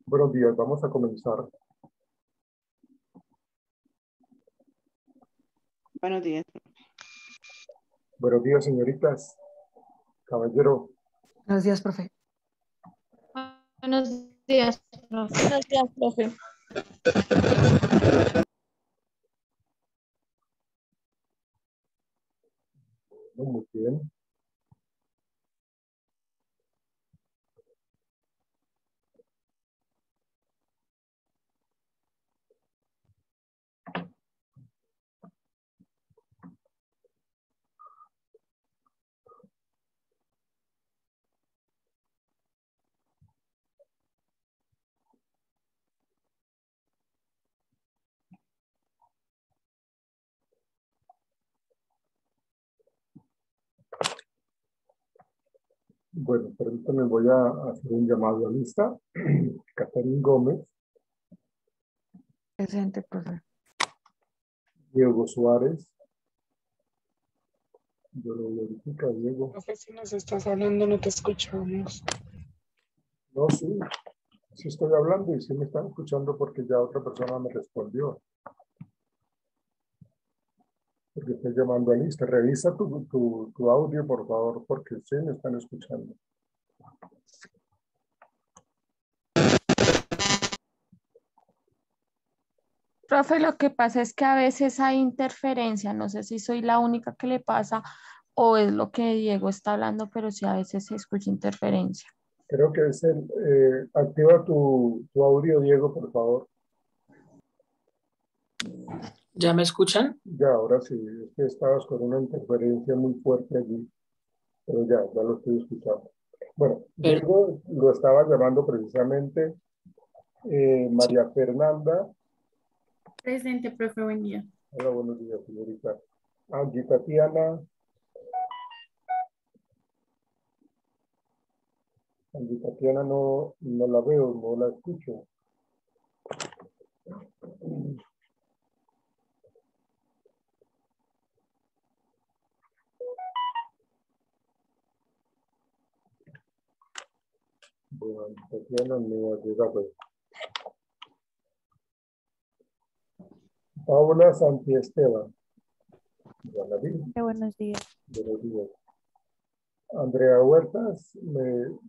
Buenos días, vamos a comenzar. Buenos días. Buenos días, señoritas. Caballero, Buenos días, profe. Buenos días, profe. Buenos días, profe. muy bien. Bueno, permítanme, voy a hacer un llamado a lista. Catherine Gómez, Presente, profe. Diego Suárez. Yo lo verifico, Diego. Profe, si nos estás hablando, no te escuchamos. No, sí, sí estoy hablando y sí me están escuchando porque ya otra persona me respondió. Porque estoy llamando a lista. Revisa tu audio, por favor, porque sí me están escuchando. Profe, lo que pasa es que a veces hay interferencia. No sé si soy la única que le pasa o es lo que Diego está hablando, pero sí a veces se escucha interferencia. Creo que es el... activa tu audio, Diego, por favor. ¿Ya me escuchan? Ya, ahora sí, es que estabas con una interferencia muy fuerte allí, pero ya lo estoy escuchando. Bueno, Diego lo estaba llamando precisamente María Fernanda. Presente, profe, buen día. Hola, buenos días, señorita. Angie Tatiana. Angie Tatiana no la veo, no la escucho. Bueno, Angie Tatiana no ha llegado. Paula Santiesteban. Ya la vi. Buenos días. Buenos días. Andrea Huertas,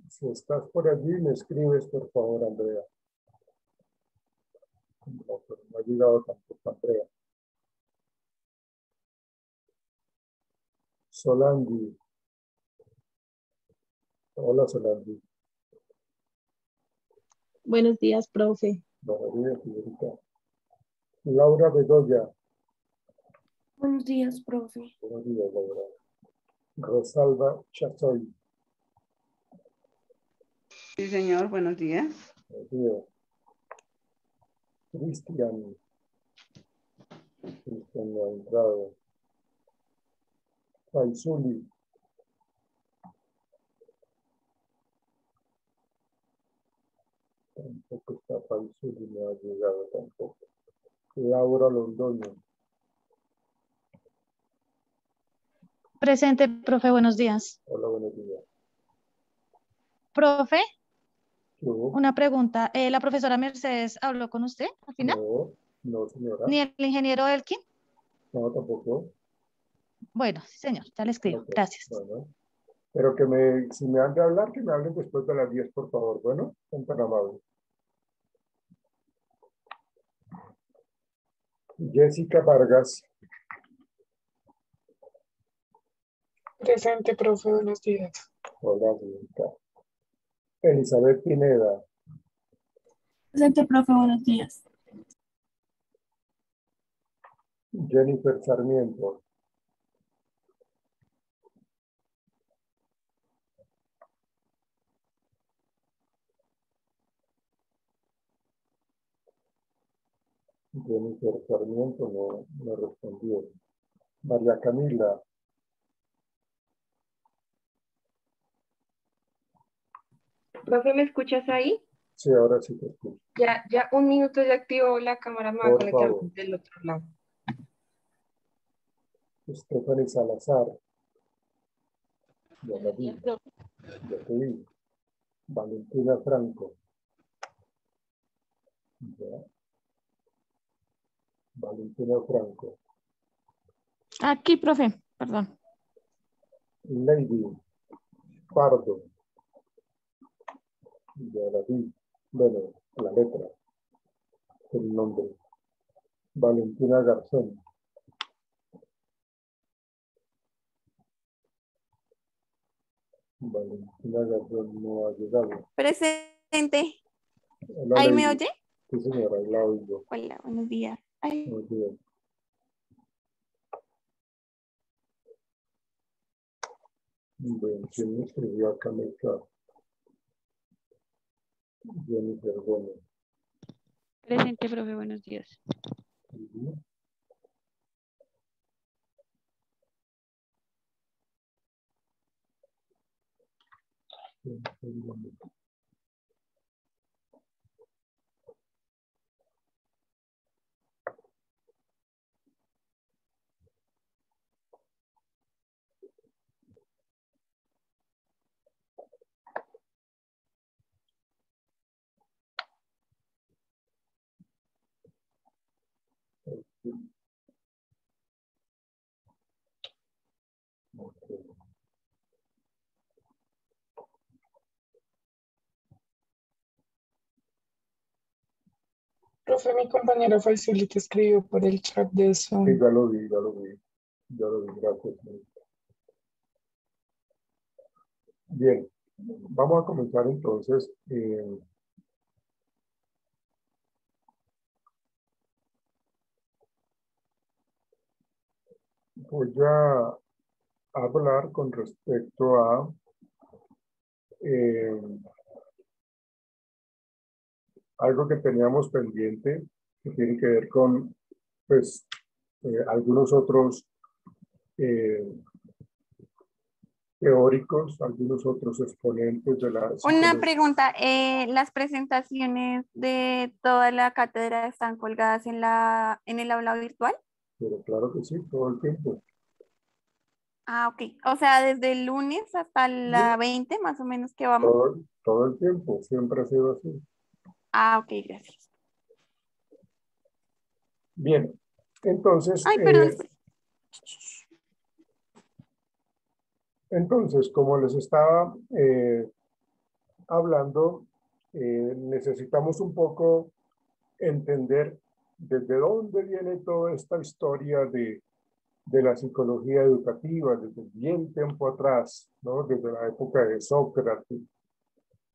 si estás por allí, me escribes, por favor, Andrea. No, pero no ha llegado tampoco Andrea. Solangi. Hola, Solangi. Buenos días, profe. Buenos días, señorita. Laura Bedoya. Buenos días, profe. Buenos días, Laura. Rosalba Chazoy. Sí, señor, buenos días. Buenos días. Cristian. Cristian no ha entrado. Faisuli. Tampoco está Faisuli, no ha llegado tampoco. Laura Londoño. Presente, profe, buenos días. Hola, buenos días. Profe, ¿Qué hubo? una pregunta. ¿La profesora Mercedes habló con usted al final? No, señora. ¿Ni el ingeniero Elkin? No, tampoco. Bueno, sí, señor, ya le escribo. Ok, Gracias. bueno. Pero si me han de hablar, que me hablen después de las 10, por favor. Bueno, son tan amables. Jessica Vargas. Presente, profe, buenos días. Hola, señorita. Elizabeth Pineda. Presente, profe, buenos días. Jennifer Sarmiento. Jennifer Sarmiento no respondió. María Camila. Profe, ¿me escuchas ahí? Sí, ahora sí te escucho. Ya un minuto ya activo la cámara, me voy a Por conectar favor. del otro lado. Stephanie Salazar. Ya la vi. Buenos días, profe. Ya te vi. Valentina Franco. Ya. Valentina Franco. Aquí, profe, perdón. Lady Pardo. Ya la vi. Bueno, la letra, el nombre. Valentina Garzón. Valentina Garzón no ha llegado. Presente. Hola, ¿Ahí me Lady. oye? Sí, señora, ahí la oigo. Hola, buenos días. Ay, Muy bien. Bueno, ¿quién me escribió acá en el chat? Jennifer Gómez. Presente, profe, buenos días. Ujú. Jennifer Gómez. Ok. Profe, mi compañera Faisali te escribió por el chat de Sí, Zoom. ya lo vi, ya lo vi. Ya lo vi, gracias. Bien, vamos a comenzar entonces. Voy a hablar con respecto a algo que teníamos pendiente, que tiene que ver con pues, algunos otros teóricos, algunos otros exponentes de la una psicología. pregunta. ¿Las presentaciones de toda la cátedra están colgadas en el aula virtual? Pero claro que sí, todo el tiempo. Ah, ok. O sea, desde el lunes hasta la 20, más o menos, que vamos. Todo el tiempo, siempre ha sido así. Ah, ok, gracias. Bien, entonces, Ay, perdón. como les estaba hablando, necesitamos un poco entender desde dónde viene toda esta historia de la psicología educativa, desde bien tiempo atrás, ¿no? Desde la época de Sócrates,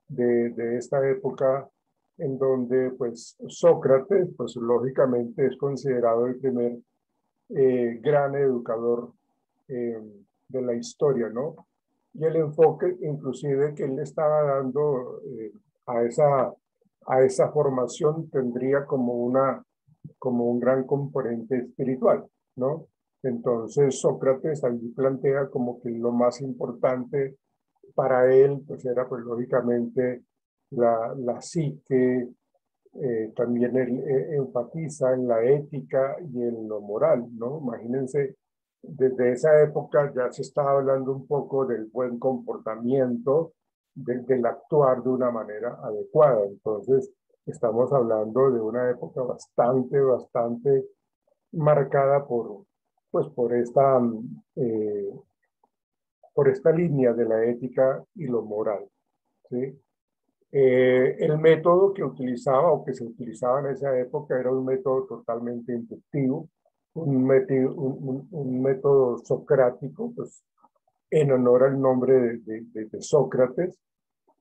de esta época en donde pues Sócrates, pues lógicamente es considerado el primer gran educador de la historia, ¿no? Y el enfoque inclusive que él le estaba dando a esa formación tendría como un gran componente espiritual, ¿no? Entonces Sócrates allí plantea como que lo más importante para él pues era pues lógicamente la psique, también él enfatiza en la ética y en lo moral, ¿no? Imagínense, desde esa época ya se estaba hablando un poco del buen comportamiento, del actuar de una manera adecuada. Entonces, estamos hablando de una época bastante marcada pues, eh, por esta línea de la ética y lo moral, ¿sí? El método que utilizaba o que se utilizaba en esa época era un método totalmente inductivo, un método socrático, pues en honor al nombre de Sócrates,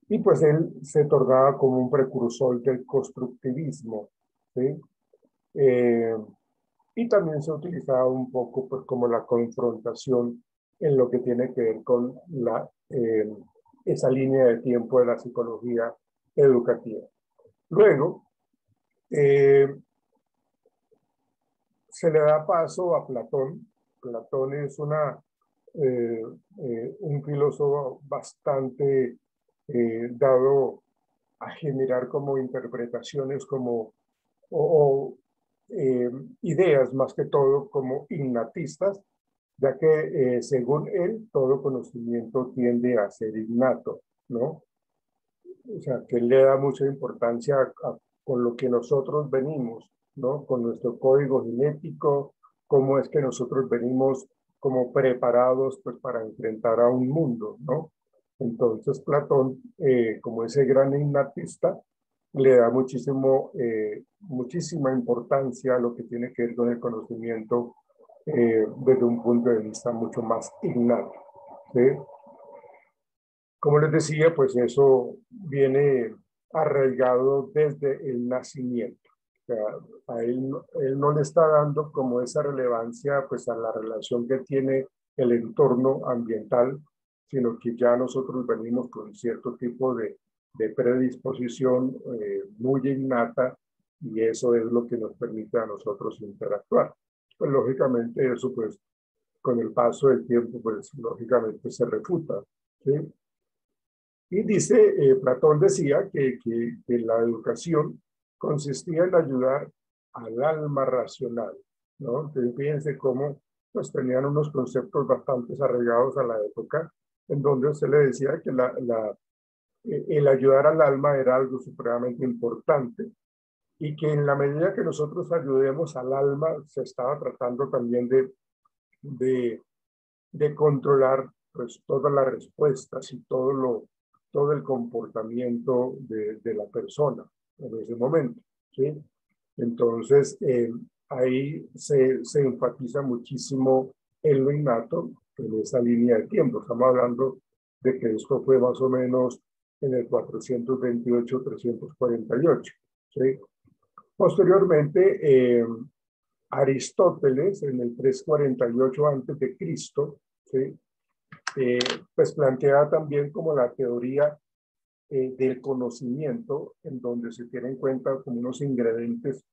y pues él se tornaba como un precursor del constructivismo, ¿sí? Eh, y también se utilizaba un poco pues como la confrontación en lo que tiene que ver con esa línea de tiempo de la psicología educativa. Luego, se le da paso a Platón. Platón es un filósofo bastante dado a generar como interpretaciones o ideas más que todo como innatistas, ya que según él todo conocimiento tiende a ser innato, ¿no? O sea, que él le da mucha importancia con lo que nosotros venimos, ¿no? Con nuestro código genético, cómo es que nosotros venimos como preparados pues para enfrentar a un mundo, ¿no? Entonces Platón, como ese gran innatista, le da muchísima importancia a lo que tiene que ver con el conocimiento desde un punto de vista mucho más innato, ¿sí? Como les decía, pues eso viene arraigado desde el nacimiento. O sea, a él no le está dando como esa relevancia pues a la relación que tiene el entorno ambiental, sino que ya nosotros venimos con cierto tipo de predisposición muy innata, y eso es lo que nos permite a nosotros interactuar. Pues lógicamente eso pues con el paso del tiempo pues lógicamente se refuta, ¿sí? Y dice, Platón decía que la educación consistía en ayudar al alma racional, ¿no? Entonces fíjense cómo pues tenían unos conceptos bastante arraigados a la época, en donde se le decía que el ayudar al alma era algo supremamente importante, y que en la medida que nosotros ayudemos al alma, se estaba tratando también de controlar pues todas las respuestas y todo el comportamiento de la persona en ese momento, ¿sí? Entonces, ahí se enfatiza muchísimo en lo innato, en esa línea de tiempo. Estamos hablando de que esto fue más o menos en el 428-348, ¿sí? Posteriormente, Aristóteles, en el 348 a.C., ¿sí? Pues plantea también como la teoría del conocimiento, en donde se tiene en cuenta como unos ingredientes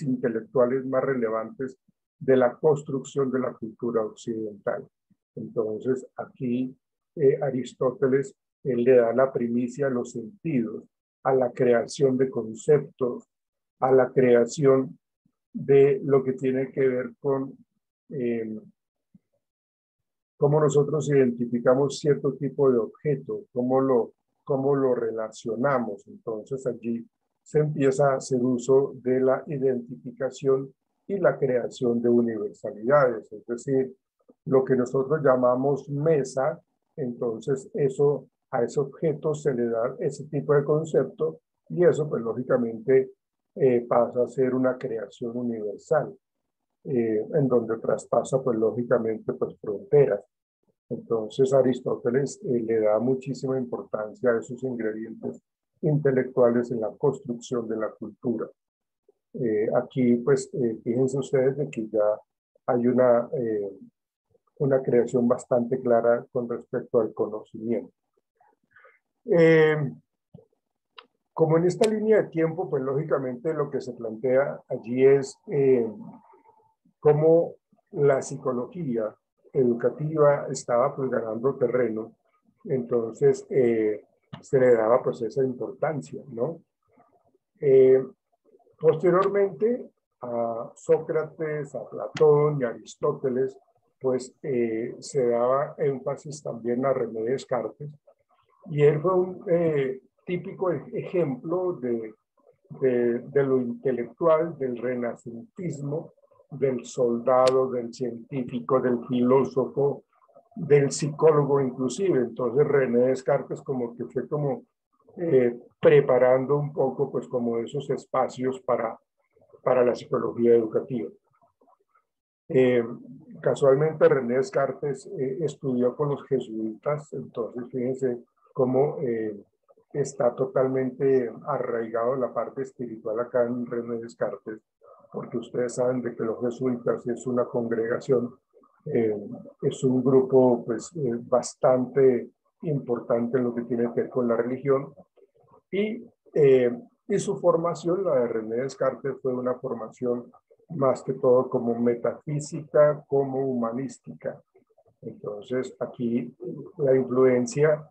intelectuales más relevantes de la construcción de la cultura occidental. Entonces, aquí Aristóteles le da la primicia a los sentidos, a la creación de conceptos, a la creación de lo que tiene que ver con cómo nosotros identificamos cierto tipo de objeto, cómo lo relacionamos. Entonces allí se empieza a hacer uso de la identificación y la creación de universalidades, es decir, lo que nosotros llamamos mesa. Entonces a ese objeto se le da ese tipo de concepto, y eso pues lógicamente pasa a ser una creación universal, en donde traspasa pues lógicamente pues fronteras. Entonces Aristóteles le da muchísima importancia a esos ingredientes intelectuales en la construcción de la cultura. Aquí pues fíjense ustedes de que ya hay una creación bastante clara con respecto al conocimiento. Como en esta línea de tiempo, pues lógicamente lo que se plantea allí es cómo la psicología educativa estaba pues ganando terreno. Entonces se le daba pues esa importancia, ¿no? Posteriormente a Sócrates, a Platón y a Aristóteles, pues se daba énfasis también a René Descartes, y él fue un típico ejemplo de lo intelectual, del renacentismo, del soldado, del científico, del filósofo, del psicólogo inclusive. Entonces René Descartes como que fue como preparando un poco pues como esos espacios para la psicología educativa. Casualmente René Descartes estudió con los jesuitas, entonces fíjense cómo está totalmente arraigado la parte espiritual acá en René Descartes, porque ustedes saben de que los jesuitas es una congregación, es un grupo pues bastante importante en lo que tiene que ver con la religión, y su formación, la de René Descartes, fue una formación más que todo como metafísica, como humanística. Entonces aquí la influencia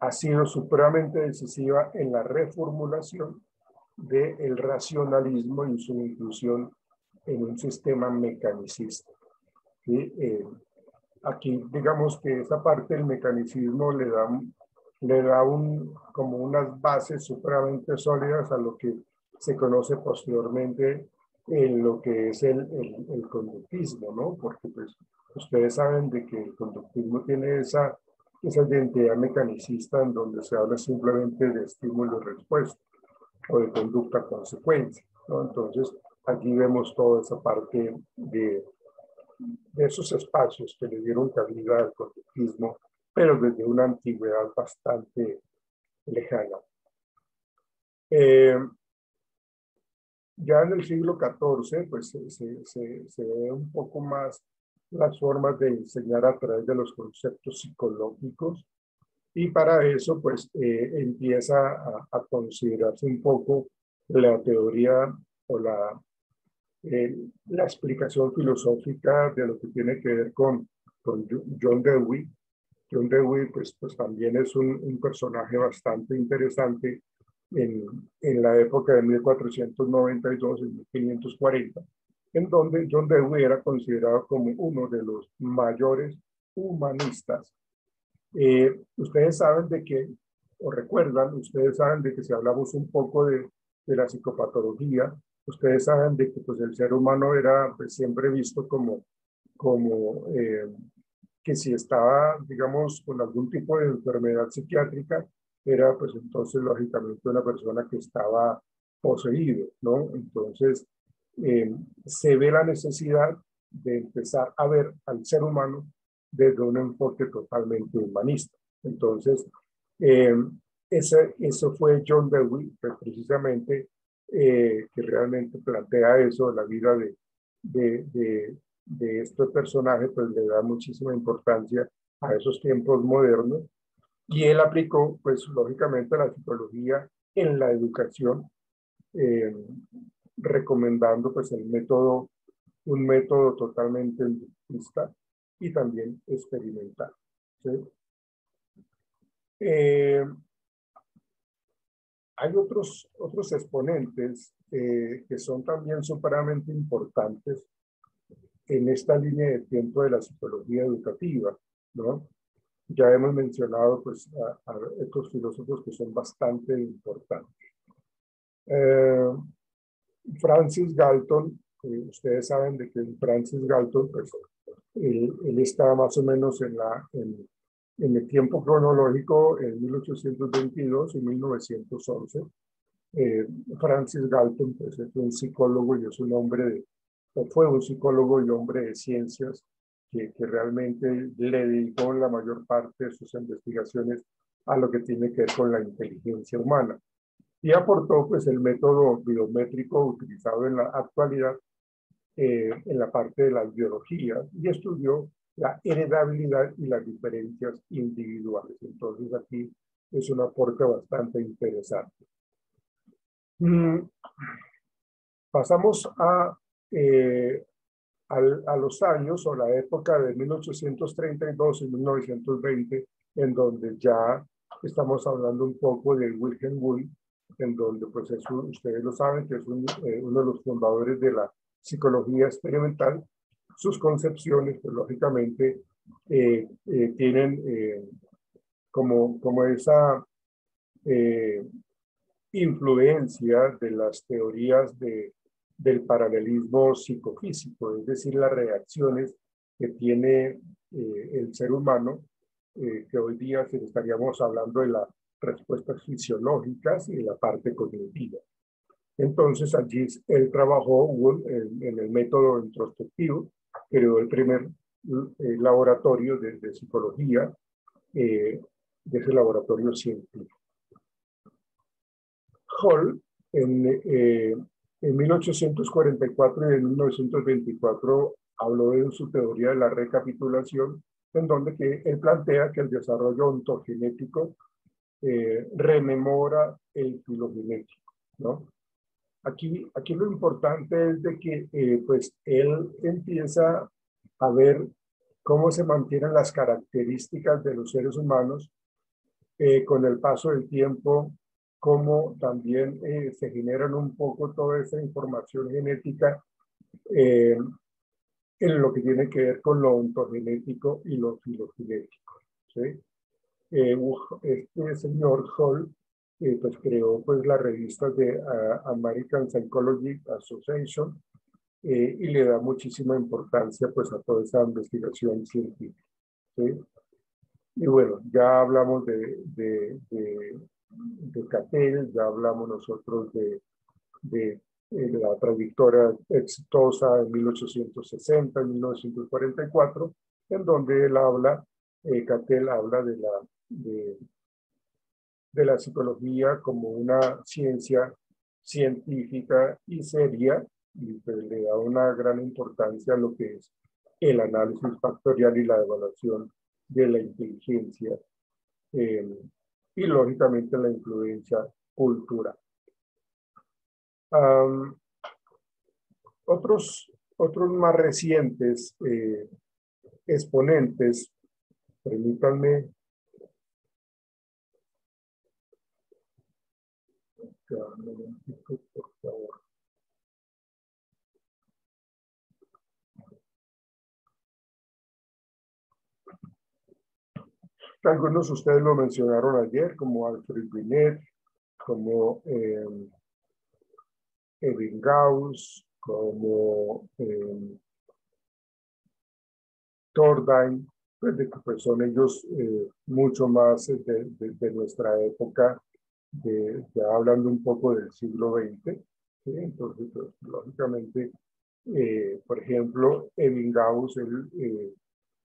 ha sido supremamente decisiva en la reformulación del racionalismo y su inclusión en un sistema mecanicista. ¿Sí? Aquí digamos que esa parte del mecanicismo le da como unas bases supremamente sólidas a lo que se conoce posteriormente en lo que es el conductismo, ¿no? Porque pues ustedes saben de que el conductismo tiene esa identidad mecanicista en donde se habla simplemente de estímulo y respuesta o de conducta consecuencia, ¿no? Entonces, aquí vemos toda esa parte de esos espacios que le dieron cabida al conductismo, pero desde una antigüedad bastante lejana. Ya en el siglo XIV, pues se ve un poco más las formas de enseñar a través de los conceptos psicológicos, y para eso, pues, empieza a considerarse un poco la teoría o la explicación filosófica de lo que tiene que ver con John Dewey. John Dewey, pues también es un personaje bastante interesante en la época de 1492 y 1540, en donde John Dewey era considerado como uno de los mayores humanistas. Ustedes saben de que, o recuerdan, ustedes saben de que si hablamos un poco de la psicopatología, ustedes saben de que pues, el ser humano era pues, siempre visto como que si estaba, digamos, con algún tipo de enfermedad psiquiátrica, era pues entonces lógicamente una persona que estaba poseído, ¿no? Entonces, se ve la necesidad de empezar a ver al ser humano desde un enfoque totalmente humanista. Entonces, eso fue John Dewey, pues, precisamente, que realmente plantea eso, la vida de este personaje, pues le da muchísima importancia a esos tiempos modernos, y él aplicó, pues lógicamente, la psicología en la educación, recomendando pues un método totalmente inductista y también experimental, ¿sí? Hay otros exponentes que son también supremamente importantes en esta línea de tiempo de la psicología educativa, ¿no? Ya hemos mencionado pues, a estos filósofos que son bastante importantes. Francis Galton, ustedes saben de que Francis Galton, pues, él está más o menos en el tiempo cronológico en 1822 y 1911. Francis Galton, pues, es un psicólogo y es un hombre fue un psicólogo y hombre de ciencias que realmente le dedicó la mayor parte de sus investigaciones a lo que tiene que ver con la inteligencia humana, y aportó pues el método biométrico utilizado en la actualidad en la parte de la biología, y estudió la heredabilidad y las diferencias individuales. Entonces aquí es un aporte bastante interesante. Pasamos a los años o la época de 1832 y 1920, en donde ya estamos hablando un poco de Wilhelm Wundt, en donde pues ustedes lo saben que es uno de los fundadores de la psicología experimental. Sus concepciones pues lógicamente tienen como esa influencia de las teorías del paralelismo psicofísico, es decir, las reacciones que tiene el ser humano, que hoy día estaríamos hablando de las respuestas fisiológicas y de la parte cognitiva. Entonces, allí él trabajó en el método introspectivo, creó el primer laboratorio de psicología, de ese laboratorio científico. Hall, en 1844 y en 1924 habló de su teoría de la recapitulación, en donde él plantea que el desarrollo ontogenético rememora el filogenético, ¿no? Aquí lo importante es de que pues él empieza a ver cómo se mantienen las características de los seres humanos con el paso del tiempo, cómo también se generan un poco toda esa información genética en lo que tiene que ver con lo ontogenético y lo filogenético, ¿sí? Este señor Hall pues creó pues la revista de American Psychology Association, y le da muchísima importancia pues a toda esa investigación científica, ¿sí? Y bueno, ya hablamos de Cattell, ya hablamos nosotros de la trayectoria exitosa en 1860, en 1944, en donde él habla, Cattell habla de la psicología como una ciencia científica y seria, y pues le da una gran importancia a lo que es el análisis factorial y la evaluación de la inteligencia, y lógicamente la influencia cultural. Otros más recientes exponentes, permítanme, un momentito, por favor. Algunos de ustedes lo mencionaron ayer, como Alfred Binet, como Ebbinghaus, como Thorndike, pues son ellos mucho más de nuestra época, ya hablando un poco del siglo XX, ¿sí? Entonces, pues, lógicamente, por ejemplo, Ebbinghaus, él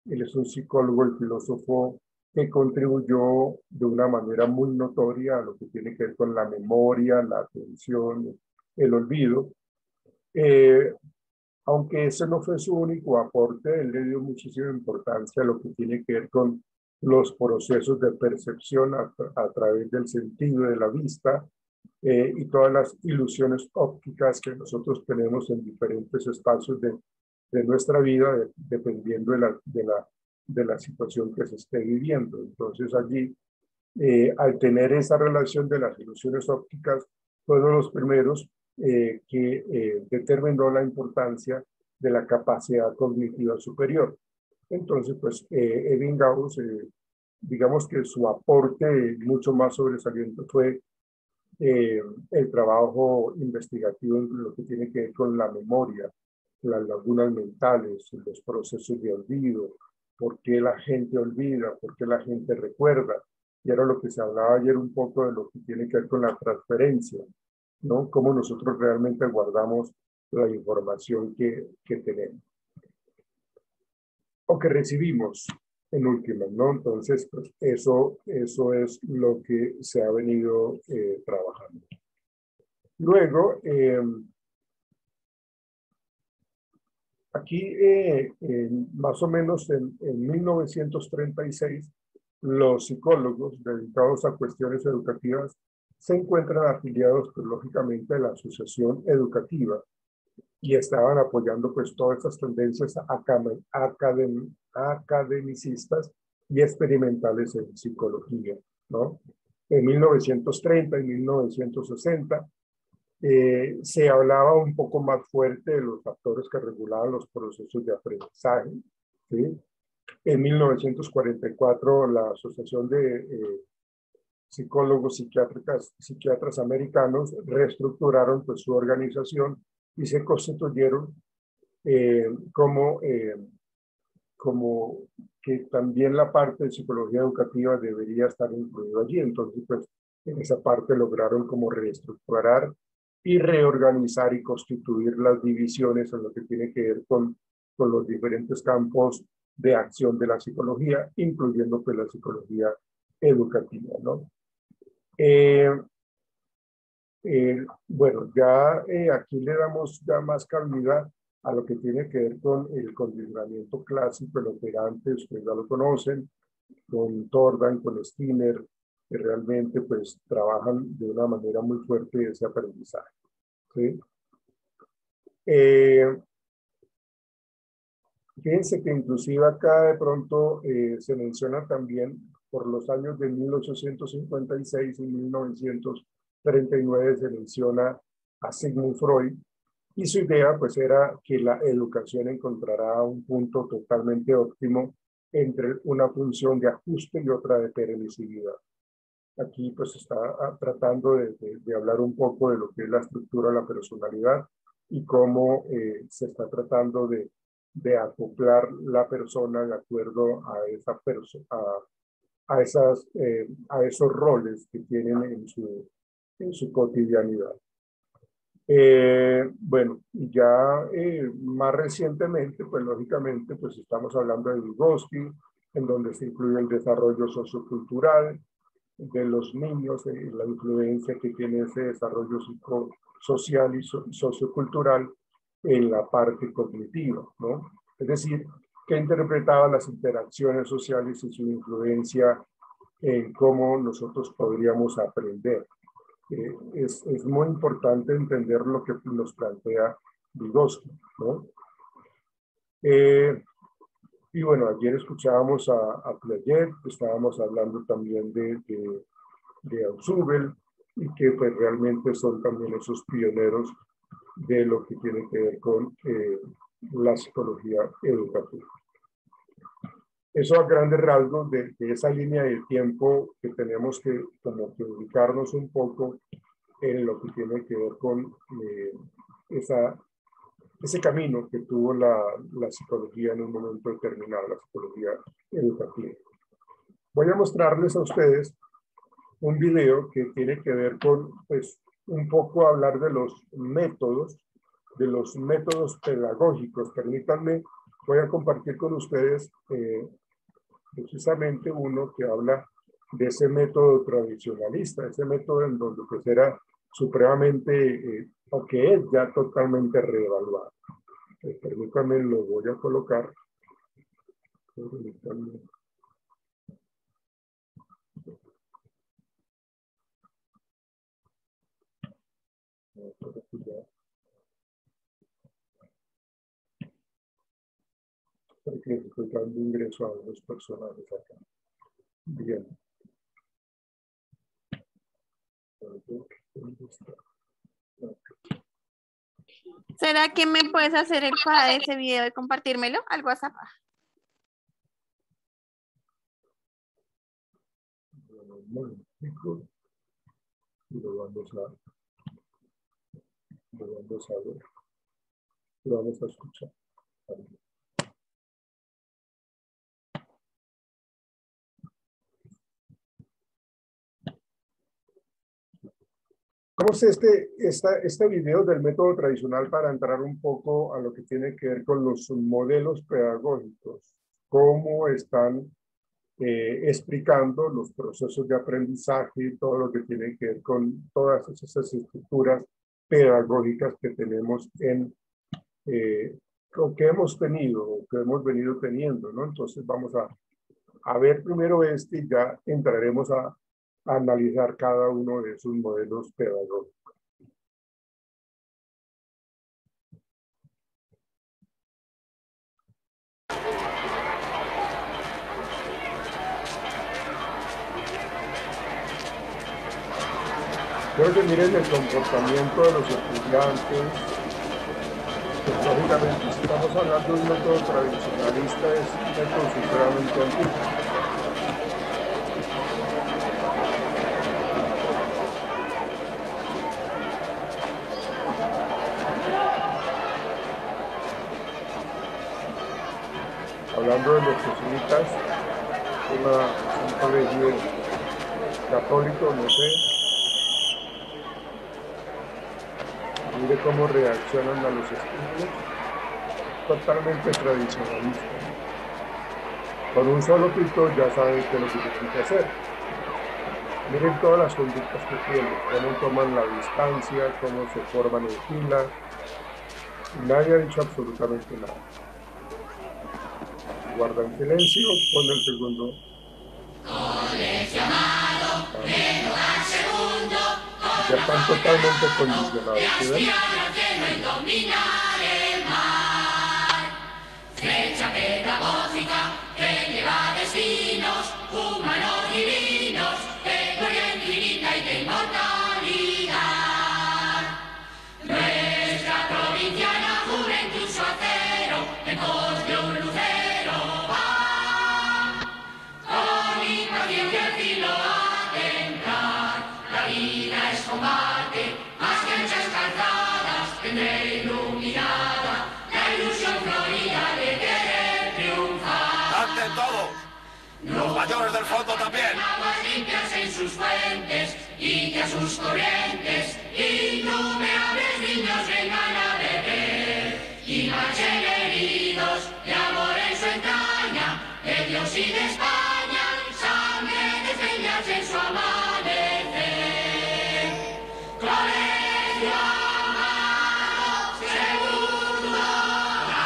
es un psicólogo y filósofo que contribuyó de una manera muy notoria a lo que tiene que ver con la memoria, la atención, el olvido. Aunque ese no fue su único aporte, él le dio muchísima importancia a lo que tiene que ver con los procesos de percepción a través del sentido de la vista, y todas las ilusiones ópticas que nosotros tenemos en diferentes espacios de nuestra vida, dependiendo de la situación que se esté viviendo. Entonces allí, al tener esa relación de las ilusiones ópticas, fueron los primeros que determinó la importancia de la capacidad cognitiva superior. Entonces, pues, Ebbinghaus, digamos que su aporte mucho más sobresaliente fue el trabajo investigativo en lo que tiene que ver con la memoria, las lagunas mentales, los procesos de olvido, por qué la gente olvida, por qué la gente recuerda. Y era lo que se hablaba ayer un poco de lo que tiene que ver con la transferencia, ¿no? Cómo nosotros realmente guardamos la información que tenemos o que recibimos en última, ¿no? Entonces, pues eso es lo que se ha venido trabajando. Luego, aquí, más o menos en 1936, los psicólogos dedicados a cuestiones educativas se encuentran afiliados, pues, lógicamente, a la Asociación Educativa y estaban apoyando pues todas estas tendencias academicistas y experimentales en psicología, ¿no? En 1930 y 1960 se hablaba un poco más fuerte de los factores que regulaban los procesos de aprendizaje, ¿sí? En 1944 la Asociación de Psicólogos Psiquiatras Americanos reestructuraron pues su organización y se constituyeron como que también la parte de psicología educativa debería estar incluida allí. Entonces, pues, en esa parte lograron como reestructurar y reorganizar y constituir las divisiones en lo que tiene que ver con los diferentes campos de acción de la psicología, incluyendo pues la psicología educativa, ¿no? Bueno, ya aquí le damos ya más calidad a lo que tiene que ver con el condicionamiento clásico, el operante, ustedes ya lo conocen, con Thorndike, con Skinner, que realmente pues trabajan de una manera muy fuerte ese aprendizaje, ¿sí? Fíjense que inclusive acá de pronto se menciona también por los años de 1856 y 1939 se menciona a Sigmund Freud, y su idea pues era que la educación encontrará un punto totalmente óptimo entre una función de ajuste y otra de permisividad. Aquí pues está tratando de hablar un poco de lo que es la estructura de la personalidad y cómo se está tratando de acoplar la persona de acuerdo a esa persona, a esos roles que tienen en su cotidianidad. Bueno, ya más recientemente, pues lógicamente, pues estamos hablando de Vygotsky, en donde se incluye el desarrollo sociocultural de los niños, la influencia que tiene ese desarrollo social y sociocultural en la parte cognitiva, ¿no? Es decir, que interpretaba las interacciones sociales y su influencia en cómo nosotros podríamos aprender. Es muy importante entender lo que nos plantea Vygotsky, ¿no? Y bueno, ayer escuchábamos a Piaget, estábamos hablando también de Ausubel, y que pues realmente son también esos pioneros de lo que tiene que ver con la psicología educativa. Eso a grandes rasgos de esa línea de tiempo que tenemos que como que ubicarnos un poco en lo que tiene que ver con ese camino que tuvo la psicología en un momento determinado, la psicología educativa. Voy a mostrarles a ustedes un video que tiene que ver con, pues, un poco hablar de los métodos pedagógicos. Permítanme, voy a compartir con ustedes precisamente uno que habla de ese método tradicionalista, ese método en donde pues era supremamente, o que es ya totalmente reevaluado. Permítanme, lo voy a colocar. Permítanme. Porque estoy dando ingreso a los personajes acá. Bien. ¿Será que me puedes hacer el favor de ese video y compartírmelo al WhatsApp? Lo vamos a ver. Lo vamos a escuchar. Vamos a este video del método tradicional para entrar un poco a lo que tiene que ver con los modelos pedagógicos, cómo están explicando los procesos de aprendizaje, todo lo que tiene que ver con todas esas estructuras pedagógicas que tenemos o que hemos tenido, o que hemos venido teniendo, ¿no? Entonces vamos a ver primero y ya entraremos a analizar cada uno de esos modelos pedagógicos. Creo que miren el comportamiento de los estudiantes. Pues, lógicamente, si estamos hablando de un método tradicionalista, es un método supremamente antiguo. Hablando de los jesuitas, un colegio católico, no sé. Mire cómo reaccionan a los estudios, totalmente tradicionalistas. Con un solo pito ya saben qué es lo que tienen que hacer. Miren todas las conductas que tienen, cómo toman la distancia, cómo se forman en fila. Nadie ha dicho absolutamente nada. Guardan silencio, pon el segundo. Ya están totalmente condicionados, ¿sí ven? Flecha pedagógica que lleva destinos humanos divinos, de gloria infinita y de inmortalidad. Nuestra provinciana juventud su acero en pos de un lucero va, con impaciencia el filo a templar. la vida es combate, más que anchas calzadas tendré iluminada la ilusión florida de querer triunfar. ¡Canten todos! ¡Los mayores del fondo también! Aguas limpias en sus fuentes y que a sus corrientes innumerables niños vengan a beber y marchen heridos de amor en su entraña, de Dios y de España, sangre de estrellas en su amanecer. Colegio amado, segundo hogar.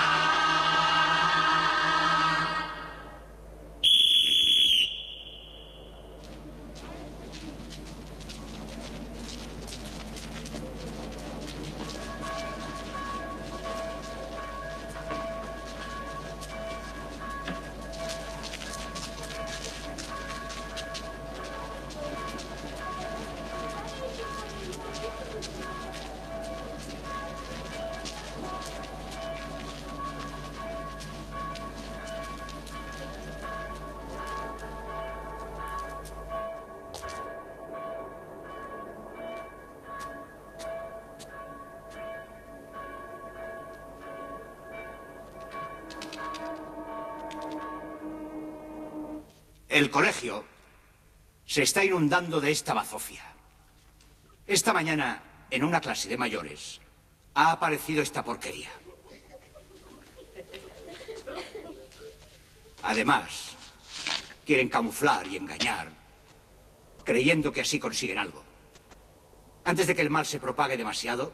El colegio se está inundando de esta bazofia. Esta mañana, en una clase de mayores, ha aparecido esta porquería. Además, quieren camuflar y engañar, creyendo que así consiguen algo. Antes de que el mal se propague demasiado,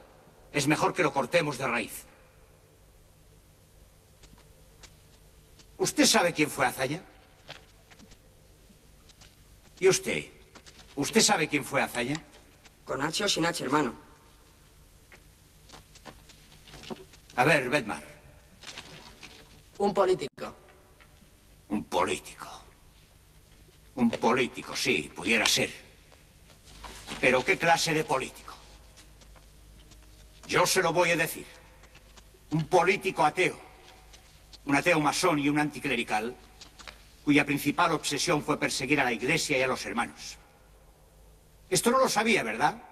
es mejor que lo cortemos de raíz. ¿Usted sabe quién fue Azaña? ¿Y usted? ¿Usted sabe quién fue Azaña? Con H o sin H, hermano. A ver, Bedmar. Un político. Un político. Un político, sí, pudiera ser. Pero ¿qué clase de político? Yo se lo voy a decir. Un político ateo. Un ateo masón y un anticlerical, cuya principal obsesión fue perseguir a la Iglesia y a los hermanos. Esto no lo sabía, ¿verdad?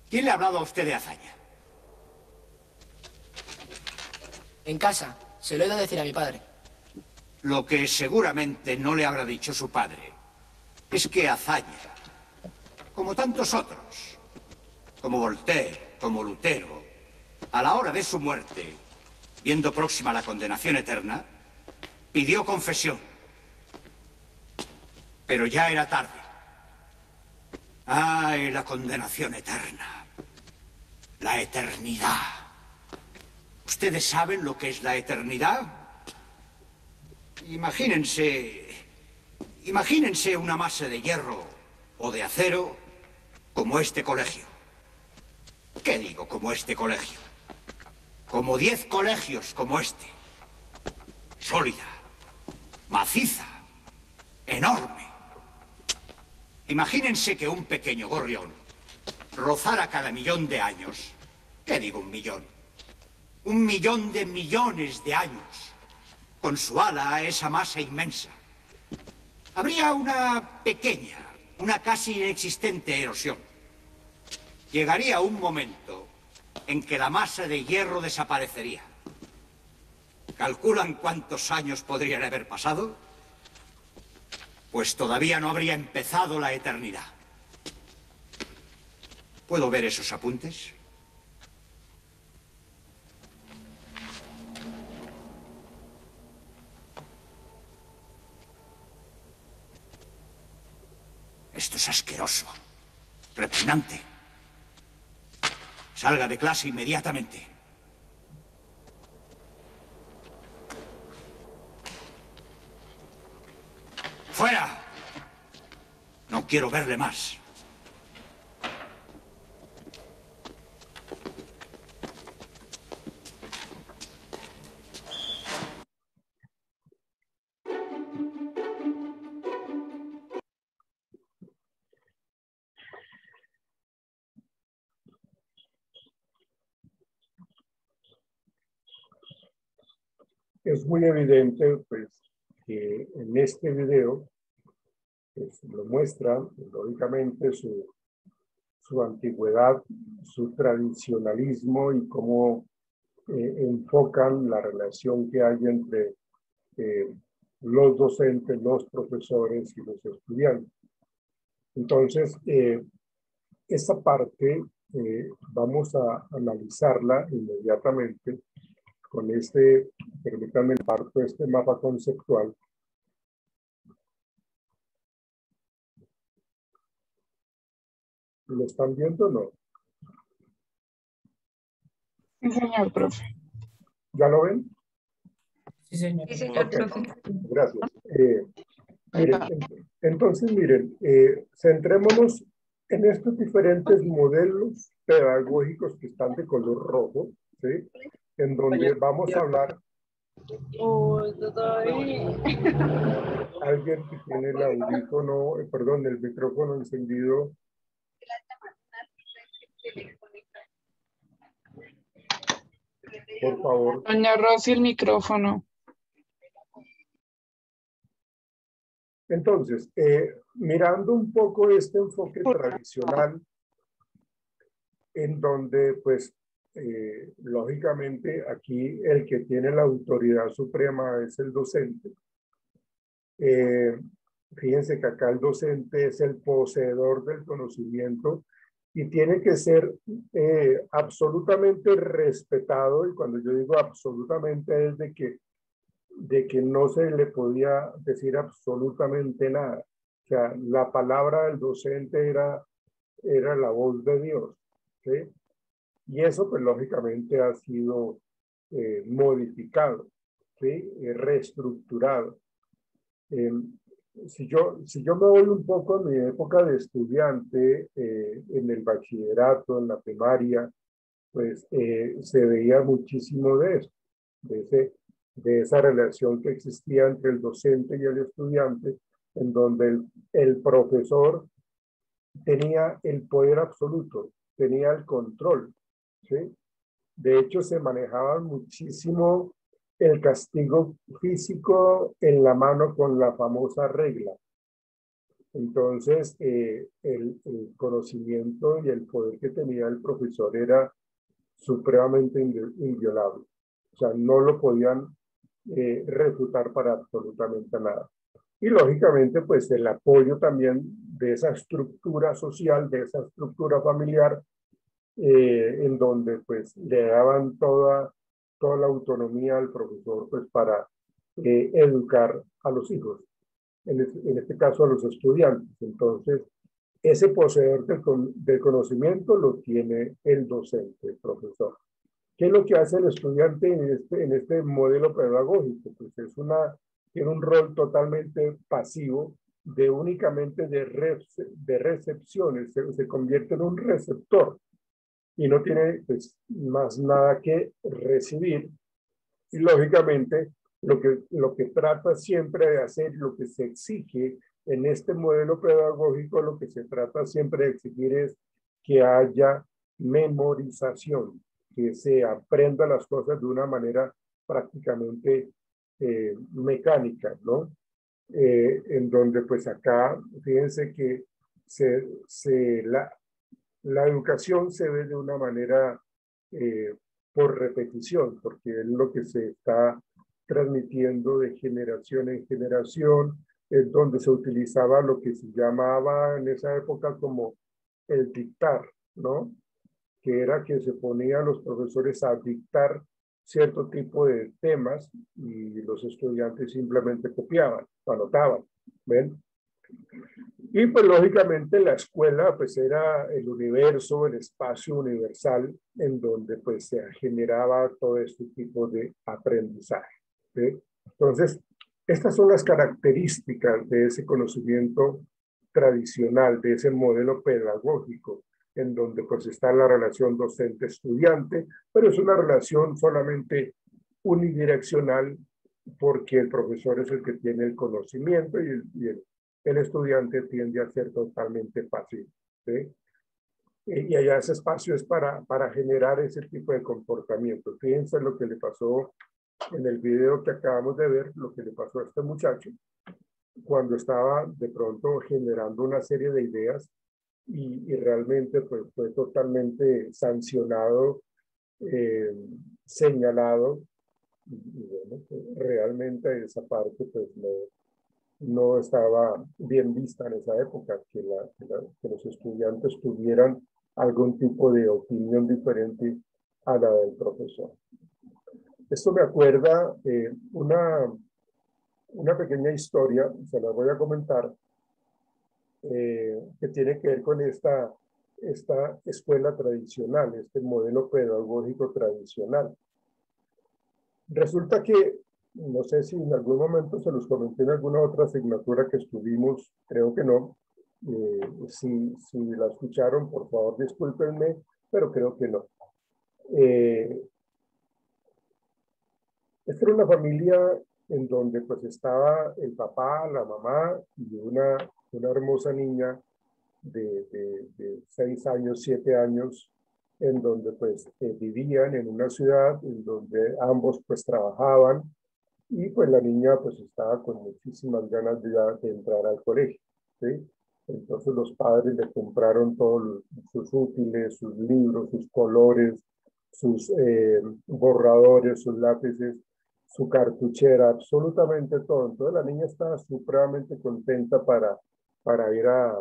¿Quién le ha hablado a usted de Azaña? En casa. Se lo he ido a decir a mi padre. Lo que seguramente no le habrá dicho su padre es que Azaña, como tantos otros, como Voltaire, como Lutero, a la hora de su muerte, viendo próxima la condenación eterna, pidió confesión. Pero ya era tarde. ¡Ay, la condenación eterna! La eternidad. ¿Ustedes saben lo que es la eternidad? Imagínense una masa de hierro o de acero como este colegio. ¿Qué digo como este colegio? Como 10 colegios como este. Sólida, maciza, enorme. Imagínense que un pequeño gorrión rozara cada 1.000.000 de años. ¿Qué digo 1.000.000? 1.000.000 de millones de años, con su ala a esa masa inmensa. Habría una pequeña, una casi inexistente erosión. Llegaría un momento en que la masa de hierro desaparecería. ¿Calculan cuántos años podrían haber pasado? Pues todavía no habría empezado la eternidad. ¿Puedo ver esos apuntes? Esto es asqueroso, repugnante. Salga de clase inmediatamente. ¡Fuera! No quiero verle más. Es muy evidente, pues, que en este video pues, lo muestra, lógicamente, su antigüedad, su tradicionalismo y cómo enfocan la relación que hay entre los docentes, los profesores y los estudiantes. Entonces, esta parte vamos a analizarla inmediatamente con permítanme parto este mapa conceptual. ¿Lo están viendo o no? Sí, señor, profe. ¿Ya lo ven? Sí, señor. Sí, señor, Ok, profe. gracias. Miren, entonces, miren, centrémonos en estos diferentes modelos pedagógicos que están de color rojo, ¿sí? En donde vamos a hablar. Alguien que tiene el audífono, perdón, el micrófono encendido. Por favor. Doña Rosy, el micrófono. Entonces, mirando un poco este enfoque tradicional, en donde, pues, lógicamente, aquí el que tiene la autoridad suprema es el docente. Fíjense que acá el docente es el poseedor del conocimiento y tiene que ser absolutamente respetado, y cuando yo digo absolutamente es de que no se le podía decir absolutamente nada. O sea, la palabra del docente era la voz de Dios, ¿sí? Y eso, pues, lógicamente ha sido modificado, ¿sí? Reestructurado. Si yo me voy un poco a mi época de estudiante, en el bachillerato, en la primaria, pues se veía muchísimo de eso, de esa relación que existía entre el docente y el estudiante, en donde el profesor tenía el poder absoluto, tenía el control, ¿sí? De hecho, se manejaba muchísimo el castigo físico en la mano con la famosa regla. Entonces, el conocimiento y el poder que tenía el profesor era supremamente inviolable. O sea, no lo podían refutar para absolutamente nada. Y lógicamente, pues el apoyo también de esa estructura social, de esa estructura familiar, en donde pues le daban toda la autonomía al profesor pues para educar a los hijos, en este caso a los estudiantes. Entonces, ese poseedor del conocimiento lo tiene el docente, el profesor. ¿Qué es lo que hace el estudiante en este modelo pedagógico? Pues tiene un rol totalmente pasivo, únicamente de recepciones, se convierte en un receptor y no tiene pues más nada que recibir. Y lógicamente lo que trata siempre de hacer, lo que se exige en este modelo pedagógico, lo que se trata siempre de exigir es que haya memorización, que se aprenda las cosas de una manera prácticamente mecánica, ¿no? En donde pues acá, fíjense que la educación se ve de una manera por repetición, porque es lo que se está transmitiendo de generación en generación, es donde se utilizaba lo que se llamaba en esa época como el dictar, ¿no? Que era que se ponían los profesores a dictar cierto tipo de temas y los estudiantes simplemente copiaban, anotaban, ¿ven? Y pues lógicamente la escuela pues era el universo, el espacio universal en donde pues se generaba todo este tipo de aprendizaje, ¿sí? Entonces, estas son las características de ese conocimiento tradicional, de ese modelo pedagógico, en donde pues está la relación docente-estudiante, pero es una relación solamente unidireccional porque el profesor es el que tiene el conocimiento y el estudiante tiende a ser totalmente pasivo, ¿sí? Y allá ese espacio es para generar ese tipo de comportamiento. Fíjense lo que le pasó en el video que acabamos de ver, lo que le pasó a este muchacho. cuando estaba de pronto generando una serie de ideas y realmente pues, fue totalmente sancionado, señalado, y bueno, pues, realmente esa parte pues no estaba bien vista en esa época, que los estudiantes tuvieran algún tipo de opinión diferente a la del profesor. Esto me acuerda una pequeña historia, se la voy a comentar, que tiene que ver con esta escuela tradicional, este modelo pedagógico tradicional. Resulta que, no sé si en algún momento se los comenté en alguna otra asignatura que estuvimos, creo que no. Si la escucharon, por favor, discúlpenme, pero creo que no. Esta era una familia en donde pues estaba el papá, la mamá y una hermosa niña de 6 años, 7 años, en donde pues vivían en una ciudad en donde ambos pues trabajaban y pues la niña pues estaba con muchísimas ganas de entrar al colegio, ¿sí? Entonces los padres le compraron todos sus útiles, sus libros, sus colores, sus borradores, sus lápices, su cartuchera, absolutamente todo. Entonces la niña estaba supremamente contenta para ir a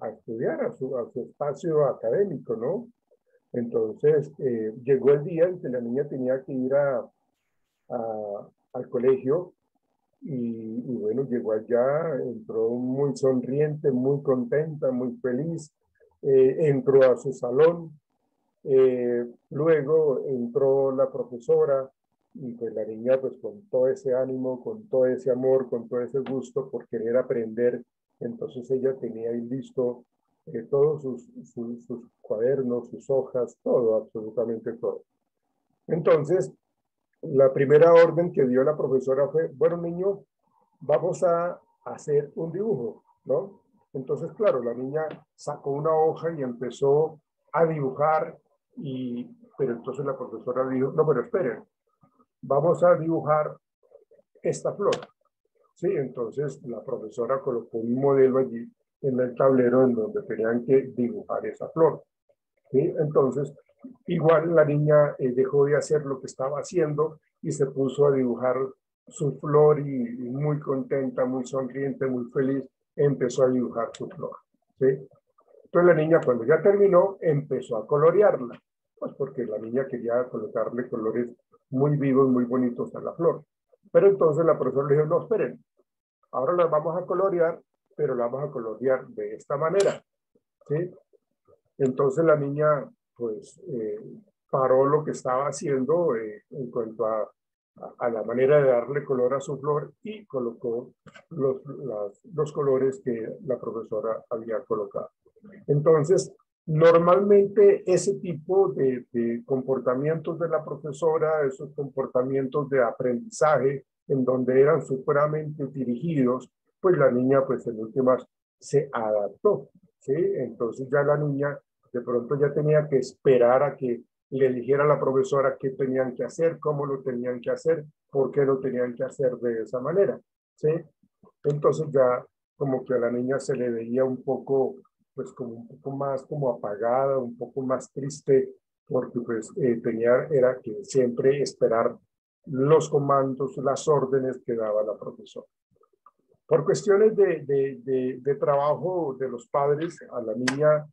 estudiar a su espacio académico, ¿no? Entonces llegó el día en que la niña tenía que ir al colegio y bueno, llegó allá, entró muy sonriente, muy contenta, muy feliz, entró a su salón, luego entró la profesora y pues la niña pues con todo ese ánimo, con todo ese amor, con todo ese gusto por querer aprender, entonces ella tenía ahí listo todos sus cuadernos, sus hojas, todo, absolutamente todo. Entonces, la primera orden que dio la profesora fue, bueno, niño, vamos a hacer un dibujo, ¿no? Entonces, claro, la niña sacó una hoja y empezó a dibujar, pero entonces la profesora dijo, no, pero esperen, vamos a dibujar esta flor. Sí, entonces la profesora colocó un modelo allí en el tablero en donde tenían que dibujar esa flor. ¿Sí? Entonces, igual la niña dejó de hacer lo que estaba haciendo y se puso a dibujar su flor y muy contenta, muy sonriente, muy feliz, empezó a dibujar su flor. ¿Sí? Entonces la niña cuando ya terminó empezó a colorearla, pues porque la niña quería colocarle colores muy vivos, muy bonitos a la flor. Pero entonces la profesora le dijo, no, esperen, ahora las vamos a colorear, pero las vamos a colorear de esta manera. ¿Sí? Entonces la niña pues paró lo que estaba haciendo en cuanto a la manera de darle color a su flor y colocó los colores que la profesora había colocado. Entonces, normalmente ese tipo de comportamientos de la profesora, esos comportamientos de aprendizaje en donde eran supremamente dirigidos, pues la niña pues en últimas se adaptó, ¿sí? Entonces ya la niña de pronto ya tenía que esperar a que le dijera a la profesora qué tenían que hacer, cómo lo tenían que hacer, por qué lo tenían que hacer de esa manera, ¿sí? Entonces ya como que a la niña se le veía un poco, pues como un poco más como apagada, un poco más triste, porque pues era que siempre esperar los comandos, las órdenes que daba la profesora. Por cuestiones de trabajo de los padres, a la niña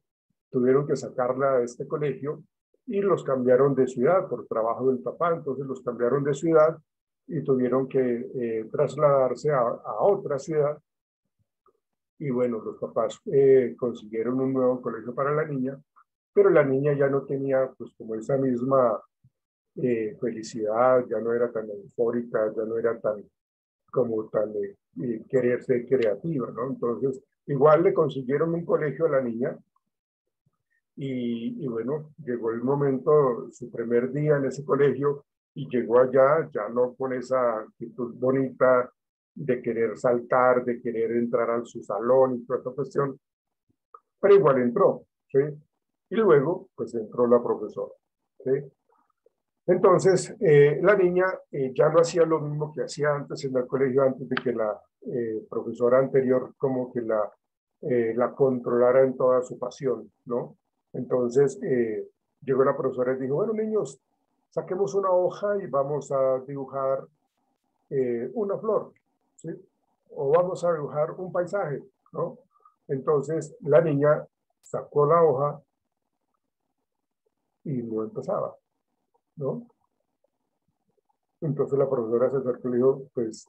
tuvieron que sacarla de este colegio y los cambiaron de ciudad por trabajo del papá, entonces los cambiaron de ciudad y tuvieron que trasladarse a otra ciudad. Y bueno, los papás consiguieron un nuevo colegio para la niña, pero la niña ya no tenía pues como esa misma felicidad, ya no era tan eufórica, ya no era tan querer ser creativa, ¿no? Entonces, igual le consiguieron un colegio a la niña y bueno, llegó el momento, su primer día en ese colegio y llegó allá, ya no con esa actitud bonita de querer saltar, de querer entrar a su salón y toda esta cuestión, pero igual entró, ¿sí? Y luego, pues entró la profesora, ¿sí? Entonces, la niña ya no hacía lo mismo que hacía antes en el colegio, antes de que la profesora anterior como que la controlara en toda su pasión, ¿no? Entonces, llegó la profesora y dijo, bueno, niños, saquemos una hoja y vamos a dibujar una flor, ¿sí? O vamos a dibujar un paisaje, ¿no? Entonces, la niña sacó la hoja y no empezaba, ¿no? Entonces la profesora se acercó y le dijo, pues,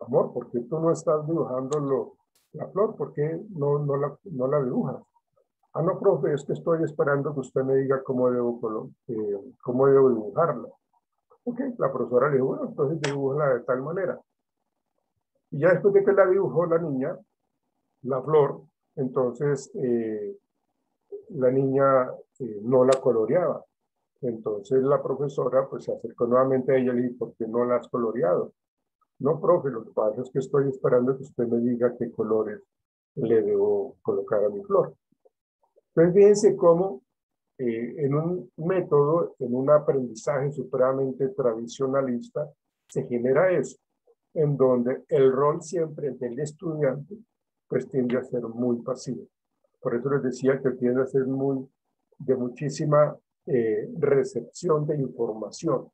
amor, ¿por qué tú no estás dibujando la flor? ¿Por qué no la dibujas? Ah, no, profe, es que estoy esperando que usted me diga cómo debo dibujarla. Ok, la profesora le dijo, bueno, entonces dibújala de tal manera. Y ya después de que la dibujó la niña, la flor, entonces la niña no la coloreaba. Entonces la profesora pues se acercó nuevamente a ella y le dijo, ¿por qué no la has coloreado? No, profe, lo que pasa es que estoy esperando que usted me diga qué colores le debo colocar a mi flor. Entonces fíjense cómo en un método, en un aprendizaje supremamente tradicionalista, se genera eso, en donde el rol siempre del estudiante pues tiende a ser muy pasivo. Por eso les decía que tiende a ser de muchísima recepción de información,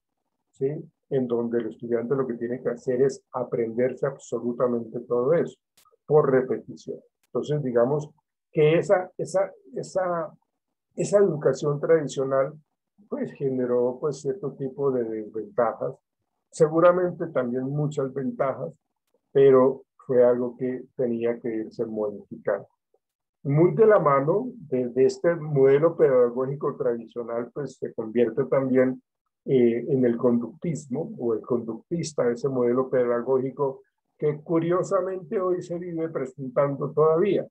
¿sí? En donde el estudiante lo que tiene que hacer es aprenderse absolutamente todo eso, por repetición. Entonces, digamos que esa educación tradicional, pues, generó, pues, cierto tipo de desventajas, seguramente también muchas ventajas, pero fue algo que tenía que irse modificando. Muy de la mano de este modelo pedagógico tradicional, pues se convierte también en el conductismo o el conductista, ese modelo pedagógico que curiosamente hoy se vive presentando todavía.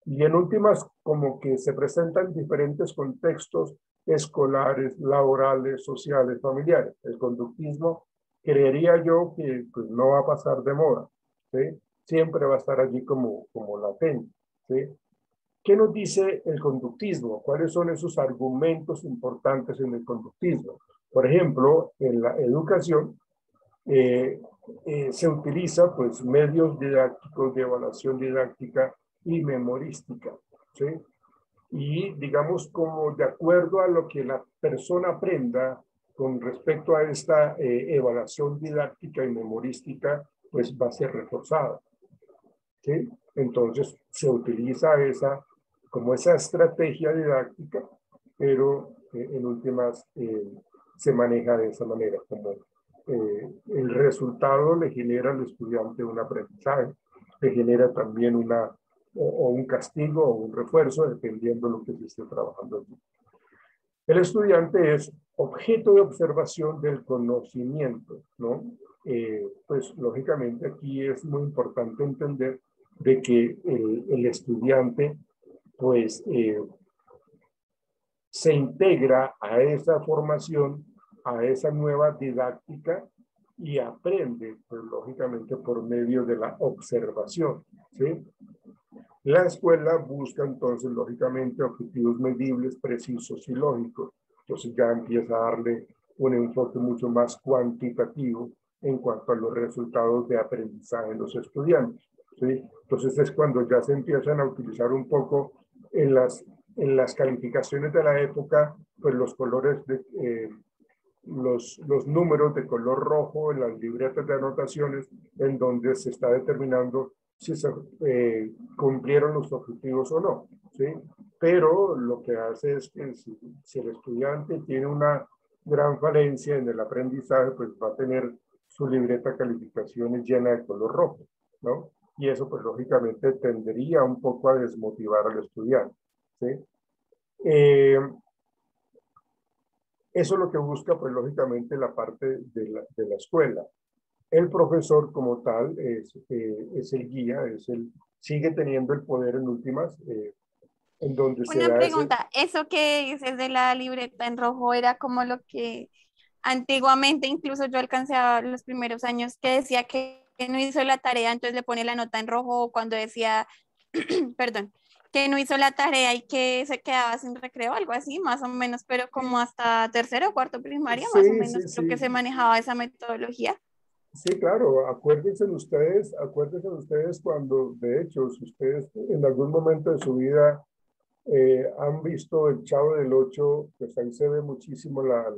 Y en últimas, como que se presenta en diferentes contextos escolares, laborales, sociales, familiares. El conductismo, creería yo que pues, no va a pasar de moda, ¿sí? Siempre va a estar allí como latente, ¿sí? ¿Qué nos dice el conductismo? ¿Cuáles son esos argumentos importantes en el conductismo? Por ejemplo, en la educación se utiliza pues, medios didácticos de evaluación didáctica y memorística, ¿sí? Y digamos como de acuerdo a lo que la persona aprenda con respecto a esta evaluación didáctica y memorística, pues va a ser reforzada, ¿sí? Entonces se utiliza como esa estrategia didáctica, pero en últimas se maneja de esa manera, como el resultado le genera al estudiante un aprendizaje, le genera también un castigo o un refuerzo, dependiendo de lo que se esté trabajando allí. El estudiante es objeto de observación del conocimiento, ¿no? Pues lógicamente aquí es muy importante entender de que el estudiante pues se integra a esa formación, a esa nueva didáctica y aprende, pues lógicamente por medio de la observación, ¿sí? La escuela busca entonces lógicamente objetivos medibles, precisos y lógicos. Entonces ya empieza a darle un enfoque mucho más cuantitativo en cuanto a los resultados de aprendizaje de los estudiantes, ¿sí? Entonces es cuando ya se empiezan a utilizar un poco en las calificaciones de la época, pues los colores, los números de color rojo en las libretas de anotaciones, en donde se está determinando si se cumplieron los objetivos o no, ¿sí? Pero lo que hace es que si el estudiante tiene una gran falencia en el aprendizaje, pues va a tener su libreta de calificaciones llena de color rojo, ¿no? Y eso pues lógicamente tendería un poco a desmotivar al estudiante, ¿sí? Eso es lo que busca pues lógicamente la parte de la escuela. El profesor como tal es el guía, sigue teniendo el poder en últimas, en donde se da Una pregunta, eso que dices de la libreta en rojo era como lo que antiguamente, incluso yo alcancé a los primeros años, que decía que no hizo la tarea, entonces le pone la nota en rojo, o cuando decía, perdón, que no hizo la tarea y que se quedaba sin recreo, algo así, más o menos, pero como hasta tercero o cuarto primaria, más o Sí, menos, sí, creo que sí. se manejaba esa metodología. Sí, claro, acuérdense ustedes cuando, de hecho, si ustedes en algún momento de su vida han visto el Chavo del Ocho, pues ahí se ve muchísimo la,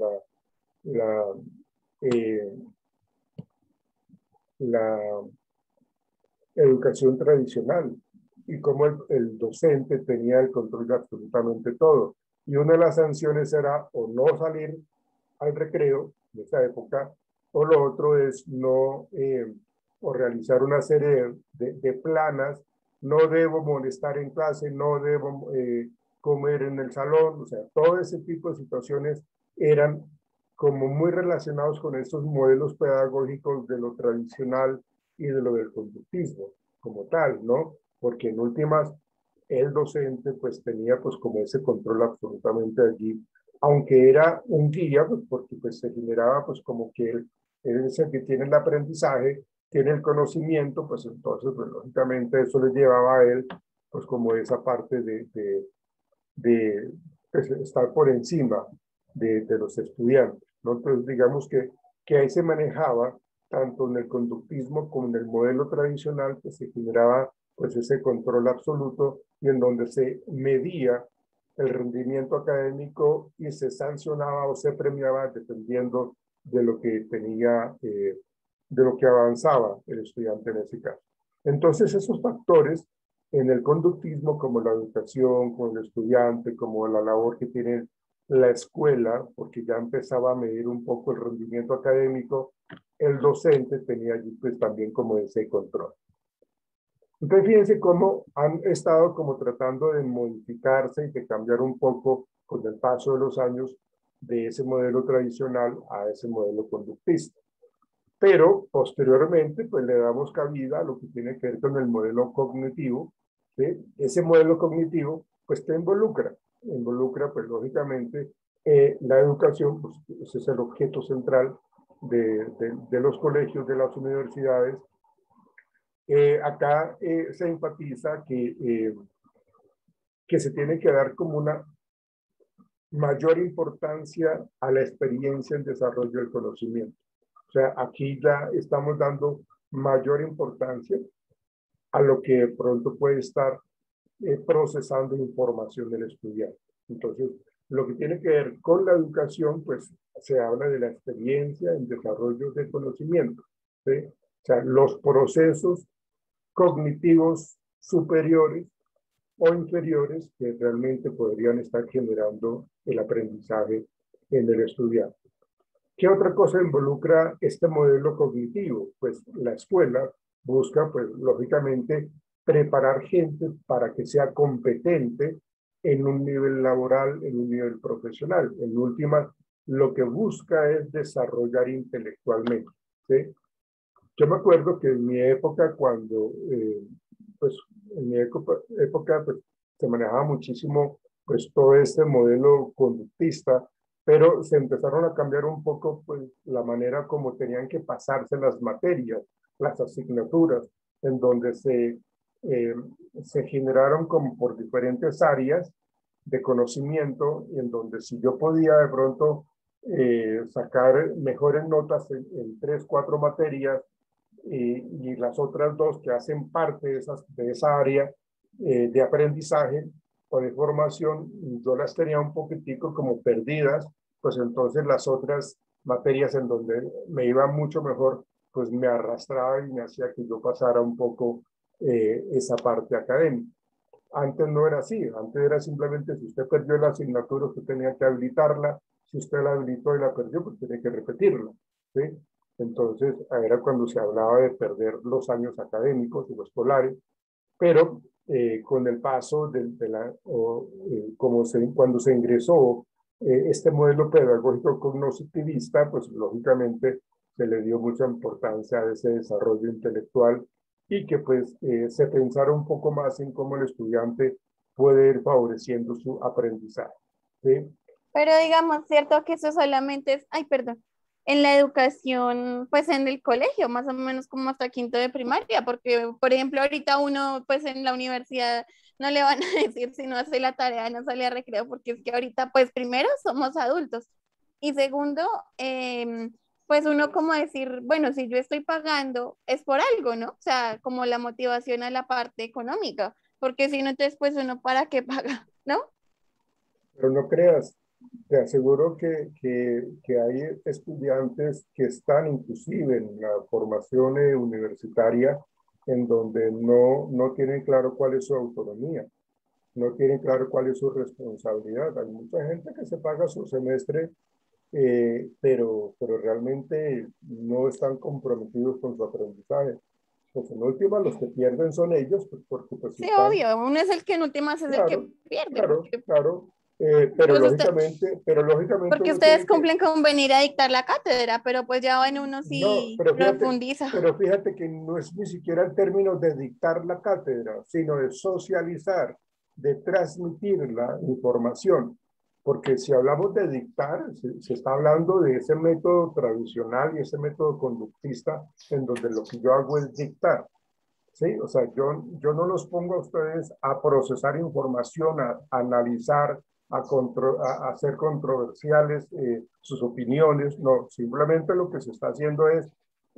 eh, la educación tradicional y cómo el docente tenía el control de absolutamente todo. Y una de las sanciones era o no salir al recreo de esa época, o lo otro es no, o realizar una serie de planas, no debo molestar en clase, no debo comer en el salón, o sea, todo ese tipo de situaciones eran como muy relacionados con estos modelos pedagógicos de lo tradicional y de lo del conductismo como tal, ¿no? Porque en últimas el docente pues tenía pues como ese control absolutamente allí, aunque era un guía, pues porque pues se generaba pues como que él es el que tiene el aprendizaje, tiene el conocimiento, pues entonces pues lógicamente eso le llevaba a él pues como esa parte de pues, estar por encima de los estudiantes, ¿no? Entonces digamos que ahí se manejaba tanto en el conductismo como en el modelo tradicional, que se generaba pues ese control absoluto y en donde se medía el rendimiento académico y se sancionaba o se premiaba dependiendo de lo que tenía, de lo que avanzaba el estudiante en ese caso. Entonces esos factores en el conductismo, como la educación, como el estudiante, como la labor que tiene la escuela, porque ya empezaba a medir un poco el rendimiento académico, el docente tenía allí pues también como ese control. Entonces fíjense cómo han estado como tratando de modificarse y de cambiar un poco con el paso de los años de ese modelo tradicional a ese modelo conductista. Pero posteriormente pues le damos cabida a lo que tiene que ver con el modelo cognitivo, ¿sí? Ese modelo cognitivo pues te involucra pues lógicamente la educación, pues ese es el objeto central de los colegios, de las universidades. Acá se enfatiza que se tiene que dar como una mayor importancia a la experiencia en desarrollo del conocimiento. O sea, aquí ya estamos dando mayor importancia a lo que de pronto puede estar procesando información del estudiante. Entonces, lo que tiene que ver con la educación, pues se habla de la experiencia en desarrollo del conocimiento, ¿sí? O sea, los procesos cognitivos superiores o inferiores que realmente podrían estar generando el aprendizaje en el estudiante. ¿Qué otra cosa involucra este modelo cognitivo? Pues la escuela busca, pues lógicamente, preparar gente para que sea competente en un nivel laboral, en un nivel profesional. En última, lo que busca es desarrollar intelectualmente, ¿sí? Yo me acuerdo que en mi época, cuando, pues, en mi época pues, se manejaba muchísimo, pues, todo este modelo conductista, pero se empezaron a cambiar un poco, pues, la manera como tenían que pasarse las materias, las asignaturas, en donde se generaron como por diferentes áreas de conocimiento, y en donde si yo podía de pronto sacar mejores notas en 3, 4 materias, y las otras 2 que hacen parte de esa área de aprendizaje o de formación, yo las tenía un poquitico como perdidas, pues entonces las otras materias en donde me iba mucho mejor, pues me arrastraba y me hacía que yo pasara un poco esa parte académica. Antes no era así, antes era simplemente si usted perdió la asignatura, usted tenía que habilitarla, si usted la habilitó y la perdió, pues tenía que repetirla, ¿sí? Entonces, era cuando se hablaba de perder los años académicos o escolares, pero con el paso cuando se ingresó este modelo pedagógico cognitivista, pues lógicamente se le dio mucha importancia a ese desarrollo intelectual y que pues se pensara un poco más en cómo el estudiante puede ir favoreciendo su aprendizaje, ¿sí? Pero digamos, cierto que eso solamente es, ay, perdón, en la educación, pues en el colegio, más o menos como hasta quinto de primaria, porque, por ejemplo, ahorita uno, pues en la universidad no le van a decir si no hace la tarea, no sale a recreo, porque es que ahorita, pues primero somos adultos y segundo, pues uno como decir, bueno, si yo estoy pagando es por algo, ¿no? O sea, como la motivación a la parte económica, porque si no, entonces pues uno para qué paga, ¿no? Pero no creas, te aseguro que hay estudiantes que están inclusive en la formación universitaria en donde no tienen claro cuál es su autonomía, no tienen claro cuál es su responsabilidad. Hay mucha gente que se paga su semestre, pero realmente no están comprometidos con su aprendizaje. Pues en última, los que pierden son ellos, pues, porque pues Sí, están... obvio, uno es el que en últimas es el que pierde. Claro, Porque, claro. Pero pues lógicamente porque uno ustedes tiene que... cumplen con venir a dictar la cátedra, pero pues ya en uno No, sí profundiza. pero fíjate que no es ni siquiera el término de dictar la cátedra, sino de socializar, de transmitir la información. Porque si hablamos de dictar, se está hablando de ese método tradicional y ese método conductista en donde lo que yo hago es dictar. ¿Sí? O sea, yo no los pongo a ustedes a procesar información, a analizar, a hacer controversiales sus opiniones. No, simplemente lo que se está haciendo es,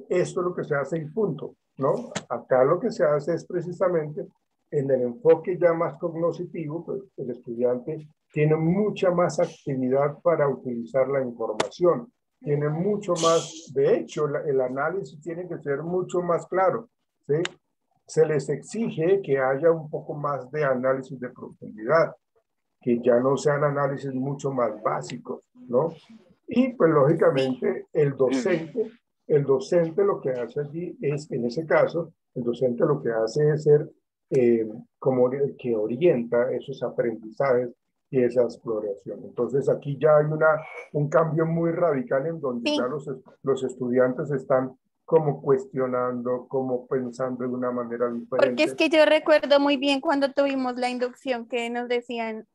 esto es lo que se hace y punto, ¿no? Acá lo que se hace es precisamente en el enfoque ya más cognoscitivo, pues el estudiante tiene mucha más actividad para utilizar la información, tiene mucho más, de hecho, el análisis tiene que ser mucho más claro, ¿sí? Se les exige que haya un poco más de análisis de profundidad, que ya no sean análisis mucho más básicos, ¿no? Y pues lógicamente el docente lo que hace allí es, en ese caso, el docente lo que hace es ser como el que orienta esos aprendizajes y esa exploración. Entonces aquí ya hay un cambio muy radical en donde ya los estudiantes están como cuestionando, como pensando de una manera diferente. Porque es que yo recuerdo muy bien cuando tuvimos la inducción que nos decían,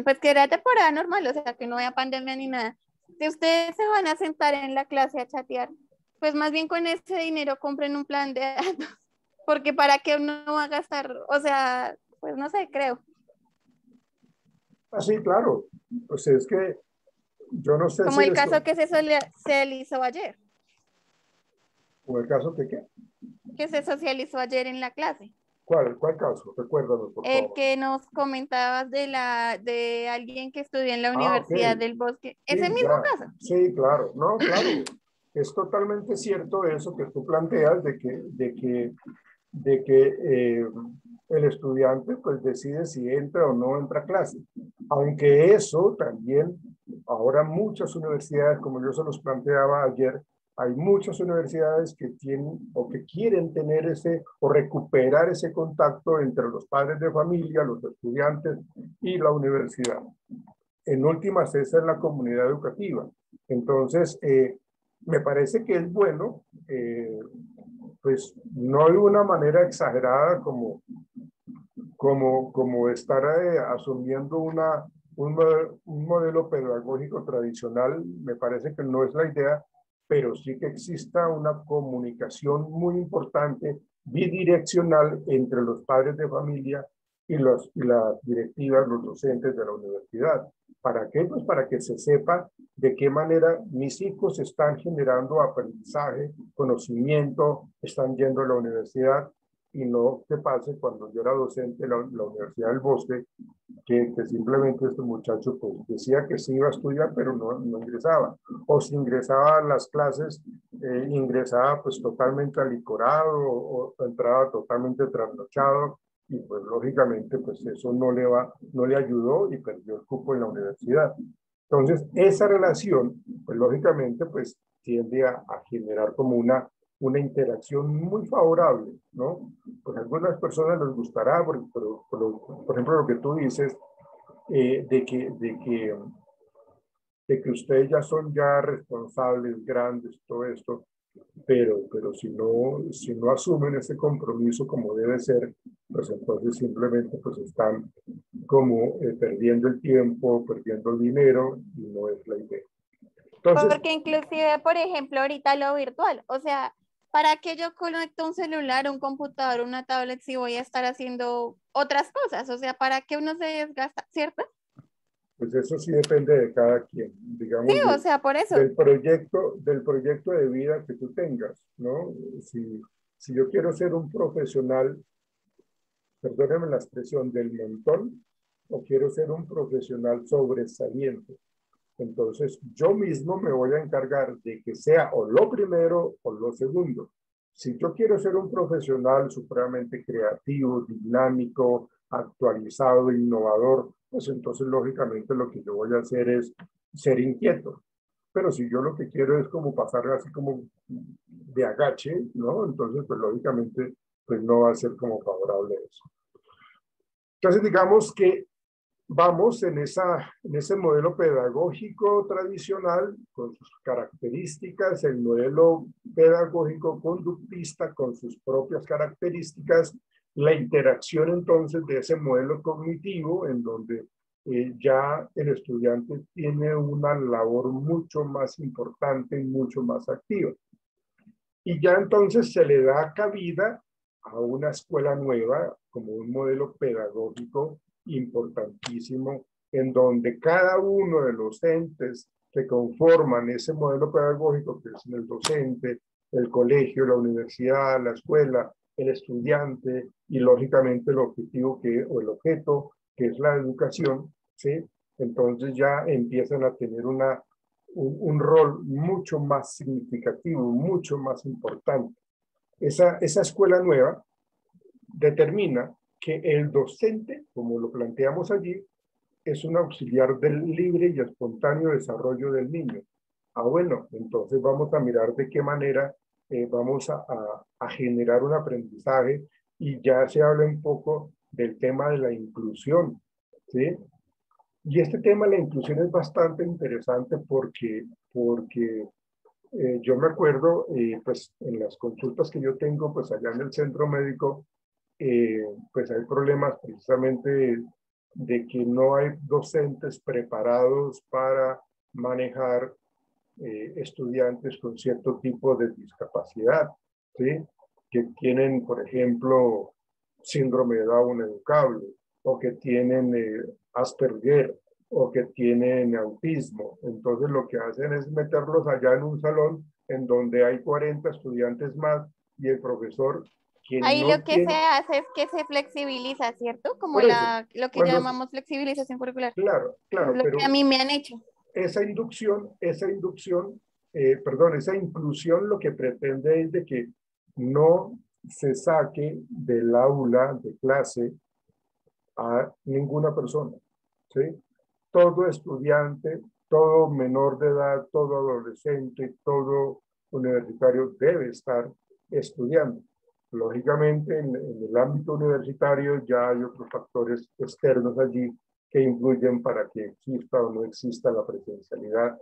pues que era temporada normal, o sea, que no había pandemia ni nada. Si ustedes se van a sentar en la clase a chatear, pues más bien con ese dinero compren un plan de datos, porque para qué uno va a gastar, o sea, pues no sé, creo. Sí, claro. Pues es que yo no sé como si el caso que se socializó ayer. ¿O el caso que qué? Que se socializó ayer en la clase. ¿Cuál caso? Recuérdame, por El favor. que nos comentabas de alguien que estudió en la Universidad del Bosque. ¿Es el mismo caso? Sí, claro. No, claro. Es totalmente cierto eso que tú planteas de que el estudiante pues decide si entra o no entra a clase. Aunque eso también, ahora muchas universidades, como yo se los planteaba ayer, hay muchas universidades que tienen o que quieren tener ese o recuperar ese contacto entre los padres de familia, los estudiantes y la universidad. En últimas, esa es la comunidad educativa. Entonces, me parece que es bueno, pues no de una manera exagerada como estar asumiendo un modelo pedagógico tradicional, me parece que no es la idea, pero sí que exista una comunicación muy importante, bidireccional entre los padres de familia y las directivas, los docentes de la universidad. ¿Para qué? Pues para que se sepa de qué manera mis hijos están generando aprendizaje, conocimiento, están yendo a la universidad, y no que pase cuando yo era docente en la Universidad del Bosque, que simplemente este muchacho pues decía que sí iba a estudiar, pero no ingresaba. O si ingresaba a las clases, ingresaba pues totalmente alicorado o entraba totalmente trasnochado, y pues lógicamente pues eso no le ayudó y perdió el cupo en la universidad. Entonces esa relación pues lógicamente pues tiende a generar como una interacción muy favorable, ¿no? Pues a algunas personas les gustará, por ejemplo, lo que tú dices, de que ustedes ya son responsables, grandes, todo esto, pero si no asumen ese compromiso como debe ser, pues entonces simplemente pues están como perdiendo el tiempo, perdiendo el dinero, y no es la idea. Entonces, porque inclusive, por ejemplo, ahorita lo virtual, o sea, ¿para qué yo conecto un celular, un computador, una tablet si voy a estar haciendo otras cosas? O sea, ¿para qué uno se desgasta, cierto? Pues eso sí depende de cada quien, digamos, Sí, o sea, por eso. del proyecto de vida que tú tengas, ¿no? Si yo quiero ser un profesional, perdóname la expresión, del montón, o quiero ser un profesional sobresaliente, entonces yo mismo me voy a encargar de que sea o lo primero o lo segundo. Si yo quiero ser un profesional supremamente creativo, dinámico, actualizado, innovador, pues entonces lógicamente lo que yo voy a hacer es ser inquieto. Pero si yo lo que quiero es como pasar así como de agache, ¿no? Entonces pues lógicamente pues no va a ser como favorable eso. Entonces digamos que vamos en ese modelo pedagógico tradicional con sus características, el modelo pedagógico conductista con sus propias características, la interacción entonces de ese modelo cognitivo en donde ya el estudiante tiene una labor mucho más importante y mucho más activa. Y ya entonces se le da cabida a una escuela nueva como un modelo pedagógico importantísimo, en donde cada uno de los entes que conforman ese modelo pedagógico, que es el docente, el colegio, la universidad, la escuela, el estudiante y lógicamente el objetivo o el objeto que es la educación, ¿sí? Entonces ya empiezan a tener un rol mucho más significativo, mucho más importante. Esa escuela nueva determina que el docente, como lo planteamos allí, es un auxiliar del libre y espontáneo desarrollo del niño. Bueno, entonces vamos a mirar de qué manera vamos a generar un aprendizaje y ya se habla un poco del tema de la inclusión, ¿sí? Y este tema de la inclusión es bastante interesante porque yo me acuerdo, pues en las consultas que yo tengo, pues allá en el centro médico, pues hay problemas precisamente de que no hay docentes preparados para manejar estudiantes con cierto tipo de discapacidad, ¿sí? Que tienen, por ejemplo, síndrome de Down educable, o que tienen Asperger, o que tienen autismo. Entonces lo que hacen es meterlos allá en un salón en donde hay 40 estudiantes más y el profesor, quien ahí no lo que tiene... se hace es que se flexibiliza, ¿cierto? Como Por eso, lo que cuando... llamamos flexibilización curricular. Claro, claro, Lo pero que a mí me han hecho. esa inclusión lo que pretende es de que no se saque del aula de clase a ninguna persona, ¿sí? Todo estudiante, todo menor de edad, todo adolescente, todo universitario debe estar estudiando. Lógicamente, en el ámbito universitario ya hay otros factores externos allí que influyen para que exista o no exista la presencialidad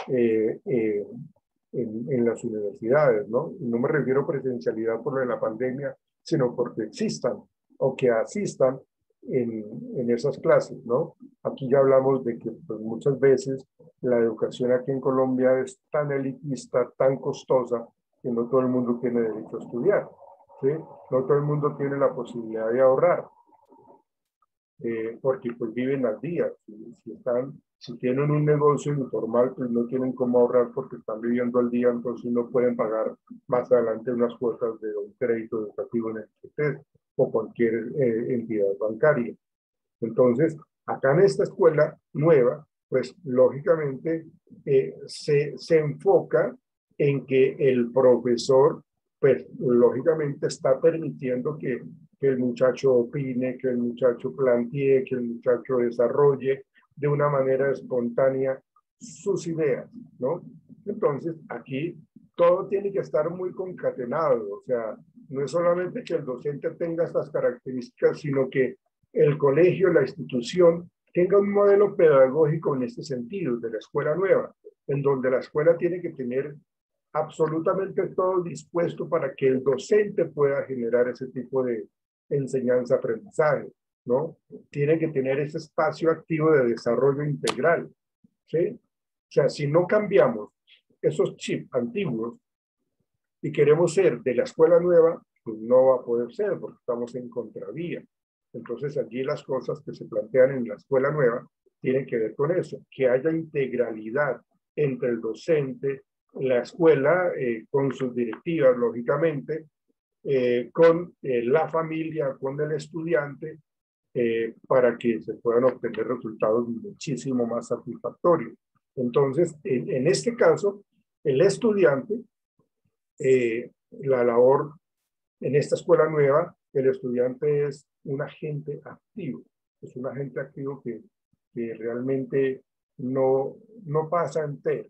en las universidades, ¿no? Y no me refiero a presencialidad por lo de la pandemia, sino porque existan o que asistan en esas clases, ¿no? Aquí ya hablamos de que pues, muchas veces la educación aquí en Colombia es tan elitista, tan costosa, que no todo el mundo tiene derecho a estudiar, ¿sí? No todo el mundo tiene la posibilidad de ahorrar, porque pues viven al día. Si tienen un negocio informal, pues no tienen cómo ahorrar porque están viviendo al día, entonces no pueden pagar más adelante unas cuotas de un crédito educativo en el CETES o cualquier entidad bancaria. Entonces, acá en esta escuela nueva, pues lógicamente se enfoca en que el profesor, pues lógicamente está permitiendo que el muchacho opine, que el muchacho plantee, que el muchacho desarrolle de una manera espontánea sus ideas, ¿no? Entonces, aquí todo tiene que estar muy concatenado, o sea, no es solamente que el docente tenga estas características, sino que el colegio, la institución, tenga un modelo pedagógico en este sentido, de la escuela nueva, en donde la escuela tiene que tener absolutamente todo dispuesto para que el docente pueda generar ese tipo de enseñanza-aprendizaje, ¿no? Tiene que tener ese espacio activo de desarrollo integral, ¿sí? O sea, si no cambiamos esos chips antiguos, y queremos ser de la escuela nueva, pues no va a poder ser porque estamos en contravía. Entonces allí las cosas que se plantean en la escuela nueva tienen que ver con eso, que haya integralidad entre el docente, la escuela, con sus directivas, lógicamente, con la familia, con el estudiante, para que se puedan obtener resultados muchísimo más satisfactorios. Entonces, en este caso, el estudiante, la labor en esta escuela nueva, el estudiante es un agente activo, es un agente activo que realmente no pasa entero.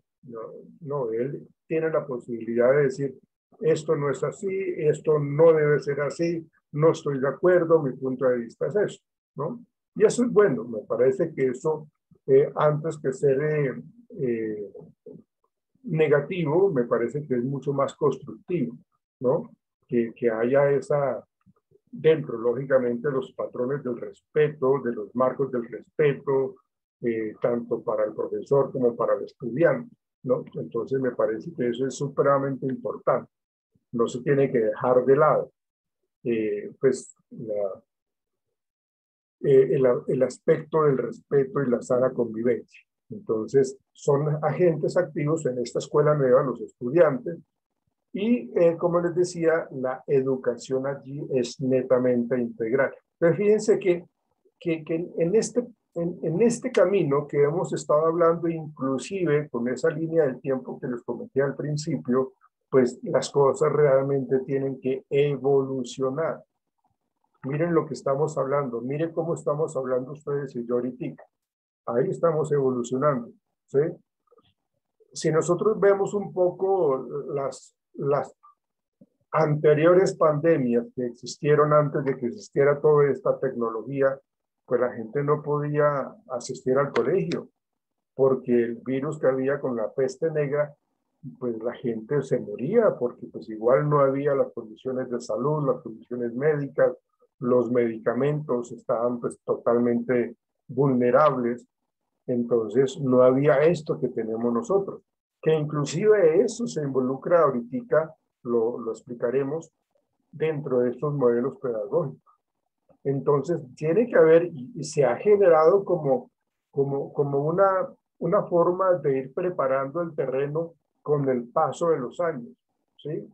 No, él tiene la posibilidad de decir, esto no es así, esto no debe ser así, no estoy de acuerdo, mi punto de vista es eso, ¿no? Y eso es bueno, me parece que eso, antes que ser negativo, me parece que es mucho más constructivo, ¿no? Que haya esa, dentro, lógicamente, los patrones del respeto, de los marcos del respeto, tanto para el profesor como para el estudiante, ¿no? Entonces me parece que eso es supremamente importante. No se tiene que dejar de lado, pues, el aspecto del respeto y la sana convivencia. Entonces, son agentes activos en esta escuela nueva, los estudiantes, y como les decía, la educación allí es netamente integral. Pero fíjense que en este camino que hemos estado hablando, inclusive con esa línea del tiempo que les comenté al principio, pues las cosas realmente tienen que evolucionar. Miren lo que estamos hablando, miren cómo estamos hablando ustedes y yo ahorita. Ahí estamos evolucionando, ¿sí? Si nosotros vemos un poco las anteriores pandemias que existieron antes de que existiera toda esta tecnología, pues la gente no podía asistir al colegio, porque el virus que había con la peste negra, pues la gente se moría, porque pues igual no había las condiciones de salud, las condiciones médicas, los medicamentos estaban pues totalmente vulnerables, entonces no había esto que tenemos nosotros, que inclusive eso se involucra ahorita, lo explicaremos dentro de estos modelos pedagógicos. Entonces tiene que haber, y se ha generado como una forma de ir preparando el terreno con el paso de los años, ¿sí?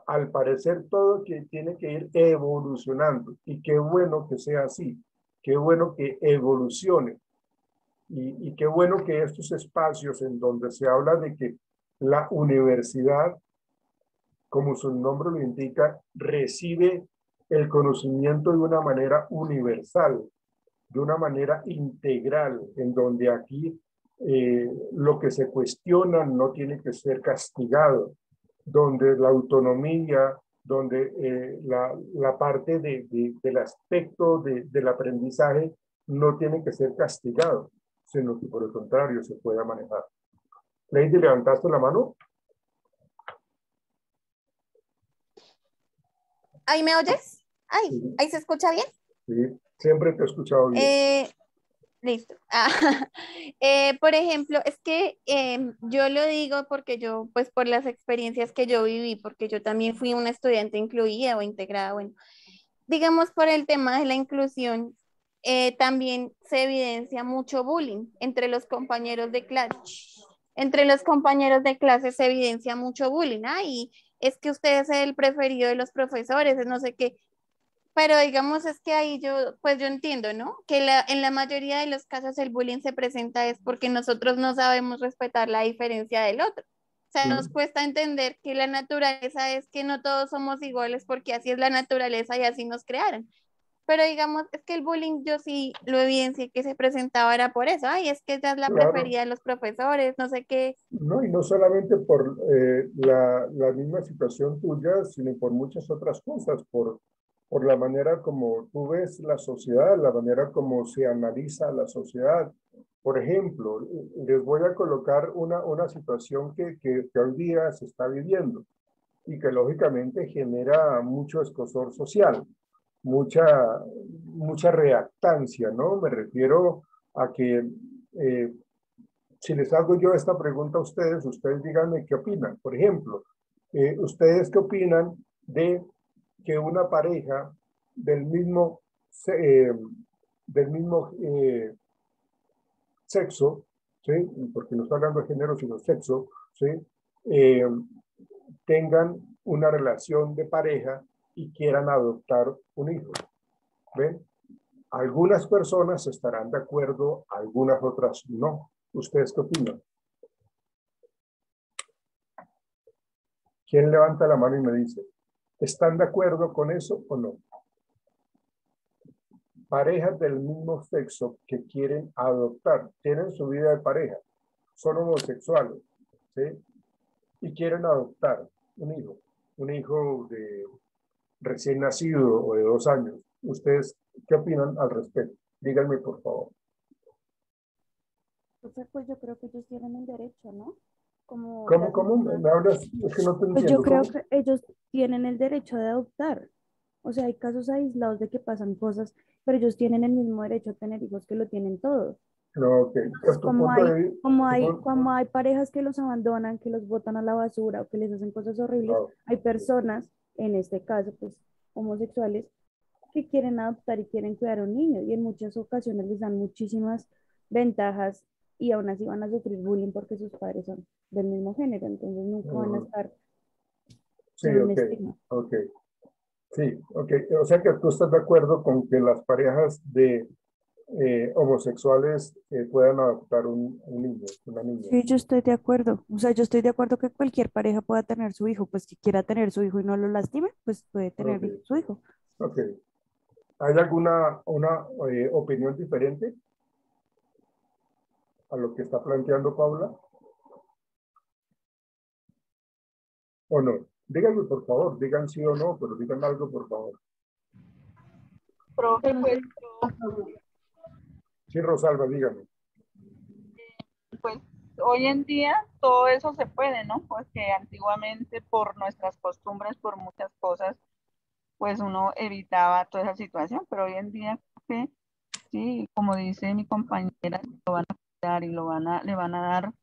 Al parecer todo que tiene que ir evolucionando, y qué bueno que sea así, qué bueno que evolucione, y qué bueno que estos espacios en donde se habla de que la universidad, como su nombre lo indica, recibe el conocimiento de una manera universal, de una manera integral, en donde aquí lo que se cuestiona no tiene que ser castigado, donde la autonomía, donde la parte del aspecto del aprendizaje no tiene que ser castigado, sino que por el contrario se pueda manejar. Lady, ¿levantaste la mano? ¿Ahí me oyes? Sí. ¿Ahí se escucha bien? Sí, siempre te he escuchado bien. Listo. Por ejemplo, es que yo lo digo porque yo, pues por las experiencias que yo viví, porque yo también fui una estudiante incluida o integrada, bueno, digamos por el tema de la inclusión, también se evidencia mucho bullying entre los compañeros de clase. Entre los compañeros de clase se evidencia mucho bullying. Ay, es que usted es el preferido de los profesores, es no sé qué. Pero digamos es que ahí pues yo entiendo, ¿no? Que en la mayoría de los casos el bullying se presenta es porque nosotros no sabemos respetar la diferencia del otro. O sea, nos cuesta entender que la naturaleza es que no todos somos iguales porque así es la naturaleza y así nos crearon. Pero digamos, es que el bullying yo sí lo evidencié que se presentaba era por eso. Ay, es que ella es la preferida de los profesores, no sé qué. No, y no solamente por la misma situación tuya, sino por muchas otras cosas, por la manera como tú ves la sociedad, la manera como se analiza la sociedad. Por ejemplo, les voy a colocar una situación que hoy día se está viviendo y que lógicamente genera mucho escozor social, mucha reactancia, ¿no? Me refiero a que si les hago yo esta pregunta a ustedes, ustedes díganme qué opinan. Por ejemplo, ¿Ustedes qué opinan de que una pareja del mismo sexo, ¿sí? Porque no está hablando de género, sino sexo, ¿sí? Tengan una relación de pareja y quieran adoptar un hijo? ¿Ven? Algunas personas estarán de acuerdo, algunas otras no. ¿Ustedes qué opinan? ¿Quién levanta la mano y me dice, ¿están de acuerdo con eso o no? Parejas del mismo sexo que quieren adoptar, tienen su vida de pareja, son homosexuales, ¿sí? Y quieren adoptar un hijo de recién nacido o de 2 años. ¿Ustedes qué opinan al respecto? Díganme, por favor. Pues yo creo que ellos tienen el derecho, ¿no? Como ¿Cómo? ¿Me hablas? Es que no te Pues entiendo. yo creo ¿Cómo? que ellos tienen el derecho de adoptar. O sea, hay casos aislados de que pasan cosas, pero ellos tienen el mismo derecho a tener hijos que lo tienen todos. No, ok. Entonces, Tu punto de vista. como hay parejas que los abandonan, que los botan a la basura o que les hacen cosas horribles, hay personas, en este caso, pues, homosexuales, que quieren adoptar y quieren cuidar a un niño y en muchas ocasiones les dan muchísimas ventajas y aún así van a sufrir bullying porque sus padres son del mismo género, entonces nunca van a estar Sí, sin un ok, estigma. ok. Sí, ok. O sea que tú estás de acuerdo con que las parejas de homosexuales puedan adoptar un niño, una niña. Sí, yo estoy de acuerdo. O sea, yo estoy de acuerdo que cualquier pareja pueda tener su hijo, pues si quiera tener su hijo y no lo lastime, pues puede tener Ok. su hijo. Ok. ¿Hay alguna opinión diferente a lo que está planteando Paula? ¿O no? Díganme, por favor, digan sí o no, pero digan algo, por favor. Profe, Sí, Rosalba, dígame. pues hoy en día todo eso se puede, ¿no? Pues que antiguamente por nuestras costumbres, por muchas cosas, pues uno evitaba toda esa situación, pero hoy en día que sí, como dice mi compañera, lo van a cuidar y le van a dar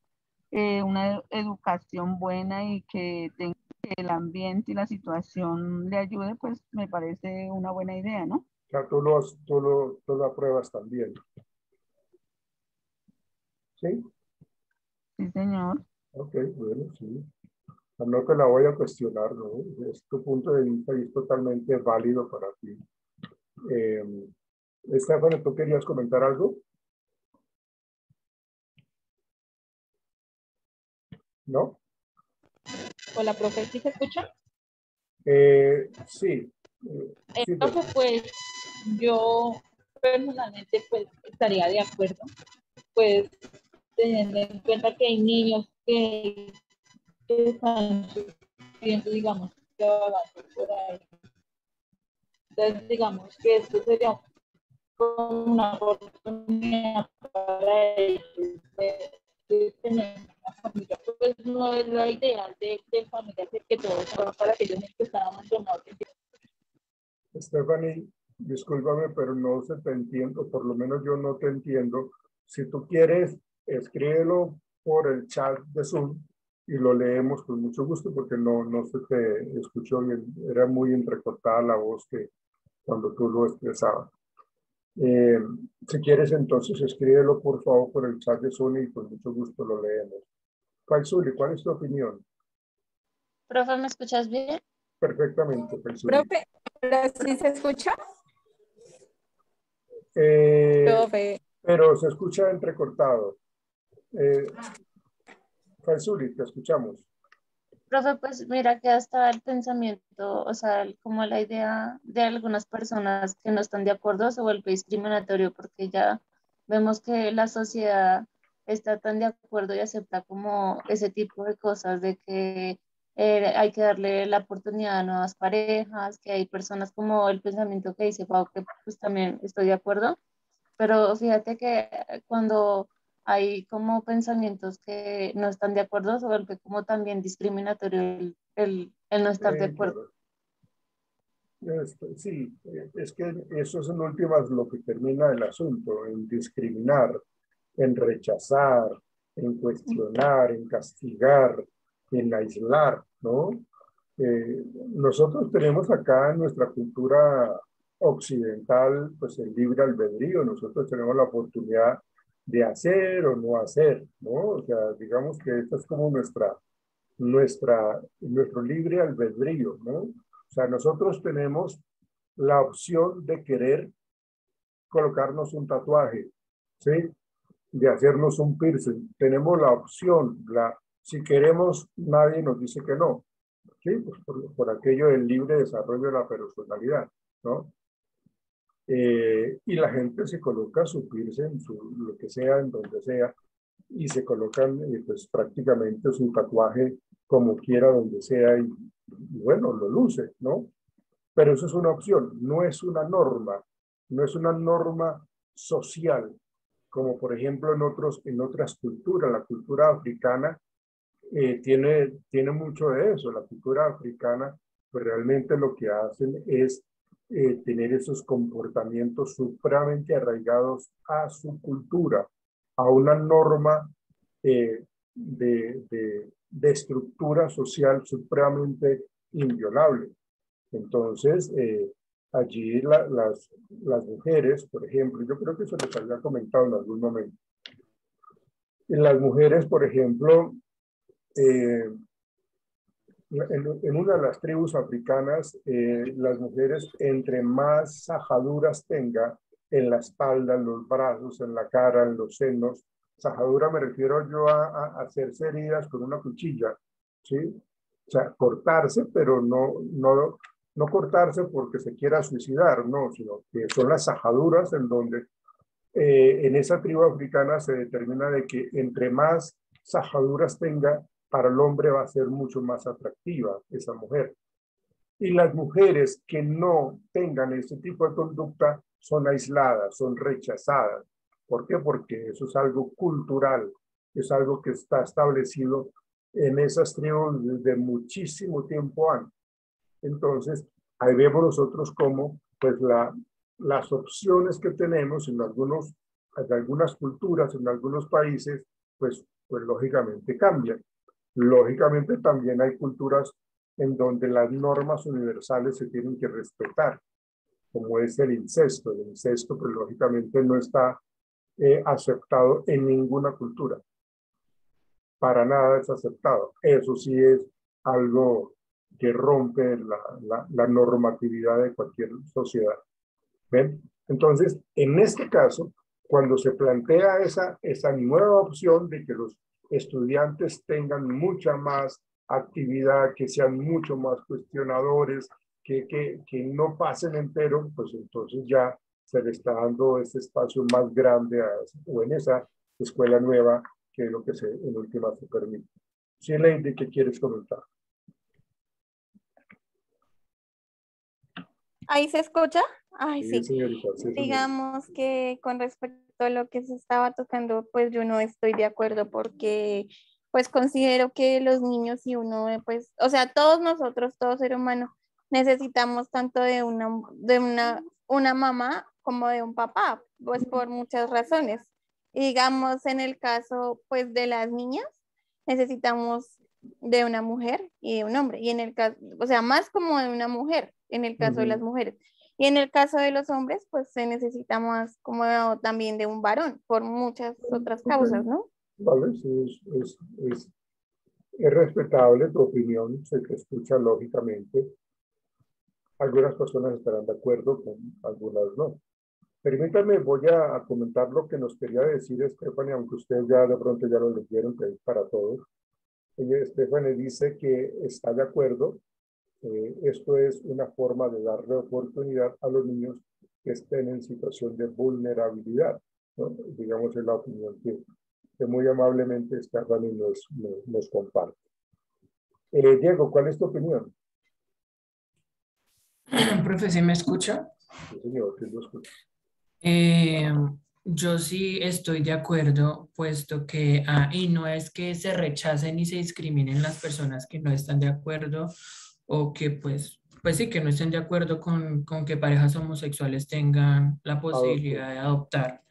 una educación buena y que tenga que el ambiente y la situación le ayude, pues me parece una buena idea, ¿no? O sea, tú lo apruebas también. ¿Sí? Sí, señor. Ok, bueno, sí. No te la voy a cuestionar, ¿no? Es tu punto de vista y es totalmente válido para ti. Estefano, ¿tú querías comentar algo? ¿No? Hola, profe, ¿sí se escucha? Sí. Sí, Profe, pues yo personalmente pues estaría de acuerdo, pues teniendo en cuenta que hay niños que están sufriendo, digamos, que vagando por ahí. Entonces, digamos que esto sería como una oportunidad para ellos de tener una familia. Pues no es la ideal de familia que todos son para aquellos que están abandonados. Stephanie, discúlpame, pero no se te entiendo, por lo menos yo no te entiendo. Si tú quieres, escríbelo por el chat de Zoom y lo leemos con mucho gusto porque no se te escuchó bien. Era muy entrecortada la voz que cuando tú lo expresabas. Si quieres, entonces escríbelo por favor por el chat de Zoom y con mucho gusto lo leemos. Faisuli, ¿cuál es tu opinión? Profe, ¿me escuchas bien? Perfectamente, Faisuli. Profe, ¿ahora sí se escucha? Profe. Pero se escucha entrecortado. Faisuli, te escuchamos. Profe, pues mira que hasta el pensamiento, o sea, como la idea de algunas personas que no están de acuerdo se vuelve discriminatorio porque ya vemos que la sociedad está tan de acuerdo y acepta como ese tipo de cosas de que hay que darle la oportunidad a nuevas parejas, que hay personas como el pensamiento que dice Pau, que pues también estoy de acuerdo, pero fíjate que cuando hay como pensamientos que no están de acuerdo, se vuelve como también discriminatorio el no estar de acuerdo. Claro. Sí, es que eso es en últimas lo que termina el asunto, en discriminar, en rechazar, en cuestionar, en castigar, en aislar, ¿no? Nosotros tenemos acá en nuestra cultura occidental, pues el libre albedrío. Nosotros tenemos la oportunidad de hacer o no hacer, ¿no? O sea, digamos que esta es como nuestro libre albedrío, ¿no? O sea, nosotros tenemos la opción de querer colocarnos un tatuaje, ¿sí? De hacernos un piercing. Tenemos la opción, si queremos, nadie nos dice que no, ¿sí? Pues por aquello del libre desarrollo de la personalidad, ¿no? Y la gente se coloca su piercing, lo que sea, en donde sea, y se colocan pues prácticamente su tatuaje como quiera, donde sea, y bueno, lo luce, ¿no? Pero eso es una opción, no es una norma social, como por ejemplo en otras culturas. La cultura africana tiene mucho de eso. La cultura africana, pues realmente lo que hacen es tener esos comportamientos supremamente arraigados a su cultura, a una norma de estructura social supremamente inviolable. Entonces, allí las mujeres, por ejemplo, yo creo que se les había comentado en algún momento. Las mujeres, por ejemplo, en una de las tribus africanas, las mujeres, entre más sajaduras tenga en la espalda, en los brazos, en la cara, en los senos, sajadura me refiero yo a hacerse heridas con una cuchilla, ¿sí? O sea, cortarse, pero no cortarse porque se quiera suicidar, no, sino que son las sajaduras en donde en esa tribu africana se determina de que entre más sajaduras tenga, para el hombre va a ser mucho más atractiva esa mujer. Y las mujeres que no tengan ese tipo de conducta son aisladas, son rechazadas. ¿Por qué? Porque eso es algo cultural, es algo que está establecido en esas tribus desde muchísimo tiempo antes. Entonces, ahí vemos nosotros cómo pues las opciones que tenemos en algunas culturas, en algunos países, pues lógicamente cambian. Lógicamente también hay culturas en donde las normas universales se tienen que respetar, como es el incesto. El incesto, pues lógicamente no está aceptado en ninguna cultura. Para nada es aceptado. Eso sí es algo que rompe la normatividad de cualquier sociedad. ¿Ven? Entonces, en este caso, cuando se plantea esa nueva opción de que los estudiantes tengan mucha más actividad, que sean mucho más cuestionadores, que no pasen entero, pues entonces ya se le está dando ese espacio más grande o en esa escuela nueva, que es lo que en última se permite. Sí, Lady, ¿qué quieres comentar? ¿Ahí se escucha? Ay, sí. Señorita, sí, Digamos que con respecto a lo que se estaba tocando, pues yo no estoy de acuerdo porque pues considero que los niños y uno, pues, o sea, todos nosotros, todo ser humano, necesitamos tanto de una mamá como de un papá, pues por muchas razones. Y digamos, en el caso, pues, de las niñas, necesitamos de una mujer y de un hombre. Y en el caso, o sea, más como de una mujer, en el caso de las mujeres. Y en el caso de los hombres, pues se necesita más como también de un varón, por muchas otras causas, ¿no? Vale, sí, es respetable tu opinión, se te escucha lógicamente. Algunas personas estarán de acuerdo, con algunas no. Permítame, voy a comentar lo que nos quería decir Stephanie, aunque ustedes ya de pronto ya lo leyeron, que es para todos. Stephanie dice que está de acuerdo. Esto es una forma de darle oportunidad a los niños que estén en situación de vulnerabilidad, ¿no? Digamos, es la opinión que muy amablemente Stephanie nos comparte. Diego, ¿cuál es tu opinión? Profe, ¿sí me escucha? Sí, señor, que lo escucho. Yo sí estoy de acuerdo, puesto que, y no es que se rechacen y se discriminen las personas que no están de acuerdo o que pues sí, que no estén de acuerdo con que parejas homosexuales tengan la posibilidad de adoptar.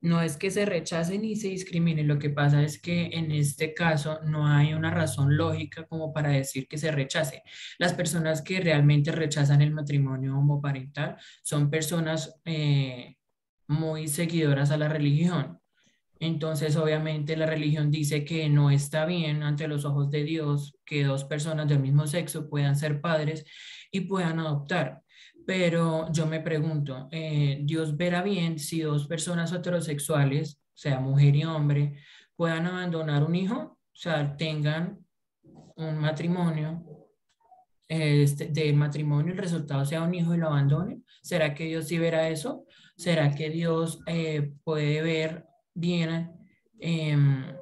No es que se rechace ni se discrimine, lo que pasa es que en este caso no hay una razón lógica como para decir que se rechace. Las personas que realmente rechazan el matrimonio homoparental son personas muy seguidoras a la religión. Entonces, obviamente, la religión dice que no está bien ante los ojos de Dios que dos personas del mismo sexo puedan ser padres y puedan adoptar. Pero yo me pregunto, ¿Dios verá bien si dos personas heterosexuales, sea mujer y hombre, puedan abandonar un hijo? O sea, tengan un matrimonio, de matrimonio el resultado sea un hijo y lo abandonen. ¿Será que Dios sí verá eso? ¿Será que Dios puede ver bien